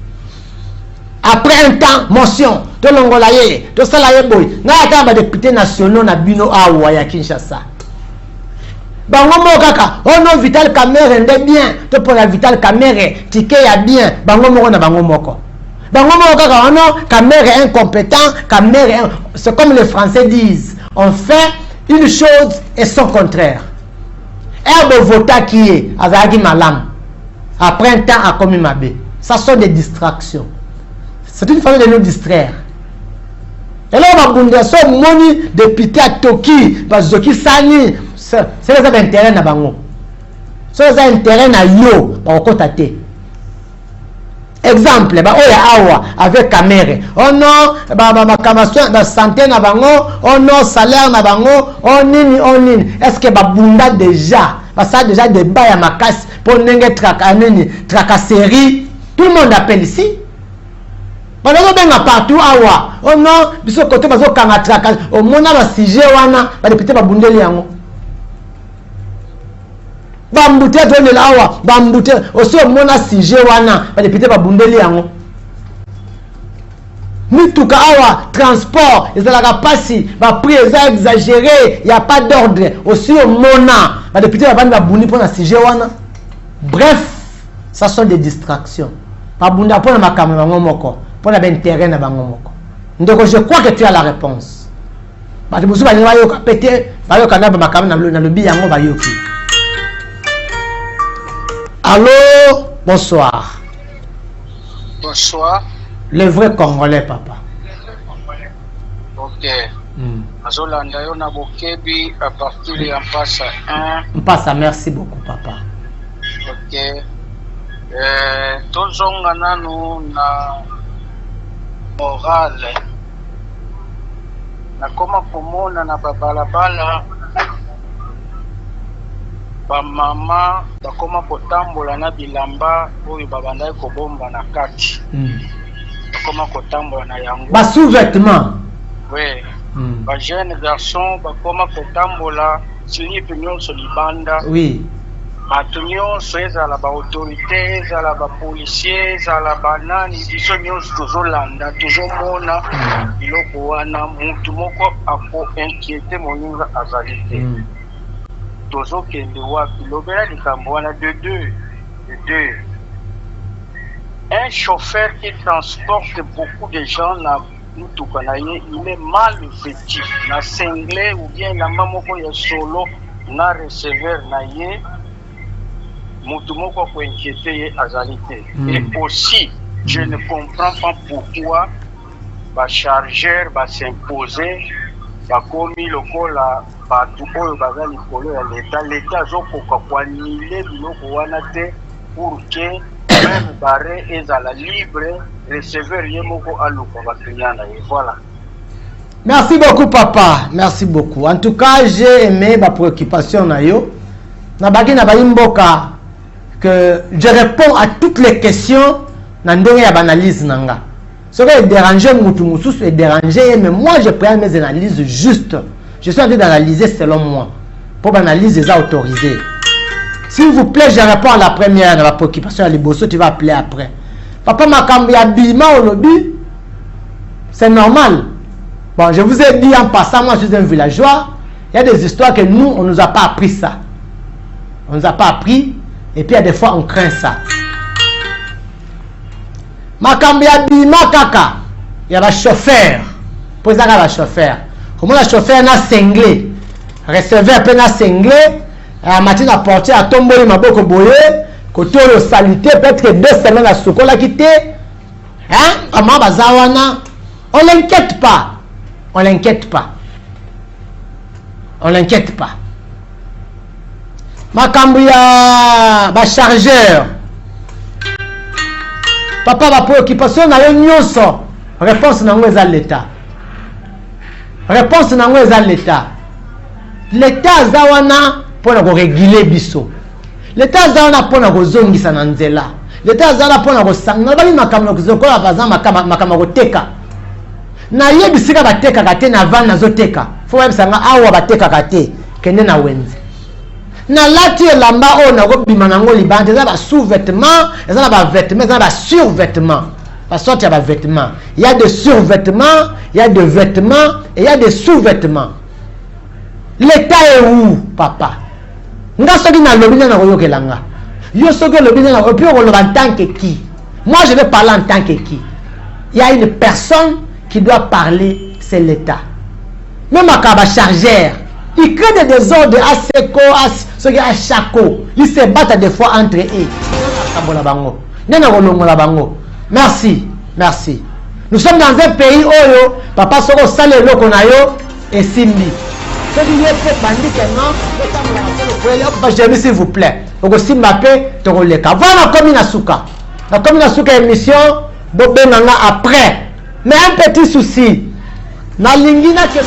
après un temps motion to longola ye to sala ye boy na aka ba députés nationaux na bino awa ya Kinshasa bango moko kaka ono Vital Kamerhe nde bien to pour la Vital Kamerhe tike ya bien bango moko na bango moko kaka ono Kamerhe incompétent Kamerhe c'est comme les Français disent on fait une chose et son contraire herbe vota qui est azagi malam après un temps a commis mabe ça sont des distractions c'est une façon de nous distraire et là on va bounder so moni député à Toki parce que sani c'est les intérêts na bango c'est les intérêts na yo ba kotate exemple ba oya awa avec Kamerhe oh non ba kamaso ba santé na bango oh non salaire na bango oh nini est-ce que ba bunda déjà ba ça déjà débat ya makasi pour nenge tracasserie tout le monde appelle ici ba lo benga partout awa oh non biso côté bazo kanga tracasse au mona ba sujet wana ba député ba bundeli yango bambute to le lawa bambute aussi mona sujet wana ba député ba bundeli yango mituka awa transport ezalaka pasi ba prix exagéré, il y a pas d'ordre aussi mona ba député ba bandi ba bundi pour na sujet wana. Bref, ça sont des distractions ba bunda pour na makambo bango moko pour na intérêt na bango moko. Donc je crois que tu as la réponse. Ba de musu ba ni wayo ka pété ba yo kana ba makambo na lobi yango ba yoki. Allô, bonsoir. Bonsoir. Le vrai Congolais, papa. Ok. Azolanda yo na bokebi à partir de Mpasa 1. Mpasa, merci beaucoup, papa. Ok. Tozonga nanu na morale. Na koma komona na babalabala. Ba mama bakoma kotambola na bilamba oyo babandai kobomba na kati. Bakoma kotambola na yango. Ba sous-vêtements. Oui. Ba jeune garçon bakoma kotambola sini pignon so libanda. Oui. Bato nyonso ezala ba autorité ezala ba policier ezala banani biso nyonso tozolanda tozomona biloko wana mutu moko ako inquiété moninga azali te. Tozo kende wapi lobela likambo wana de deux. Un chauffeur qui transporte beaucoup de gens na mutuka na ye, il est mal vêtu na cinglé ou bien na mamoko ya solo na receveur na ye mutu moko ko inquiété ye azalité. Et aussi je ne comprends pas pourquoi ba chargeur ba s'imposer ba komi lokola bato oyo baza likolo ya l'État azokoka koanile biloko wana te pour que même barre ezala libre receveur ye moko aluka baclient na ye. Voilà. Merci beaucoup, papa. Merci beaucoup. En tout cas, j'ai aimé ma préoccupation na yo. Na baki na baimboka que je réponds à toutes les questions na ndenge ya analyse nanga. Ce qui est dérangé mutu mususu est dérangé, mais moi je prends mes analyses justes. Je suis en train d'analyser selon moi. Pour analyser les autorisés. S'il vous plaît, je réponds à la première de la préoccupation à Liboso, tu vas appeler après. Papa Makambi Abima au lobby, c'est normal. Bon, je vous ai dit en passant, moi je suis un villageois. Il y a des histoires que nous, on ne nous a pas appris ça. On ne nous a pas appris. Et puis il y a des fois, on craint ça. Makambi Abima Kaka, il y a un chauffeur. Pour ça, il y a un chauffeur. Comment le chauffeur n'a cinglé, receveur peut n'a cinglé, la matinée à porter à tomber ma boko boye, côté de salité, peut-être 2 semaines à Sokola quitté. Hein? Comment bazawana? On l'inquiète pas. On l'inquiète pas. On l'inquiète pas. Makambuya, ba chargeur. Papa, ma préoccupation n'a rien nyonso. Réponse n'a pas l'État. Réponse nango eza l'État. L'État zawana pour réguler biso. L'État zawana pour kozongisa na nzela. L'État zawana pour kosanga bali makambo kozokola baza makambo koteka. na ye bisika batekaka te na van nazoteka fo yebisanga awa batekaka te kende na wenze na lati elamba oyo nakobima nango libanda eza ba sous-vêtements eza na ba vêtements eza na ba sur-vêtements ba sorte ya ba vêtements il y a des sur-vêtements il y a des vêtements et il y a des sous-vêtements. L'état est où papa nga soki na lobi na koyokelanga yo soki lobi na ko pio en tant que qui moi je vais parler en tant que qui il y a une personne qui doit parler c'est l'état même à Kaba chargeur il crée des désordres à Seko à Chako ils se battent des fois entre eux merci merci nous sommes dans un pays oyo papa soko sale loko na yo et simbi c'est du fait bandit que non s'il vous plaît donc simba pe to leka voilà comme na suka émission bo benanga après mais un petit souci na lingina que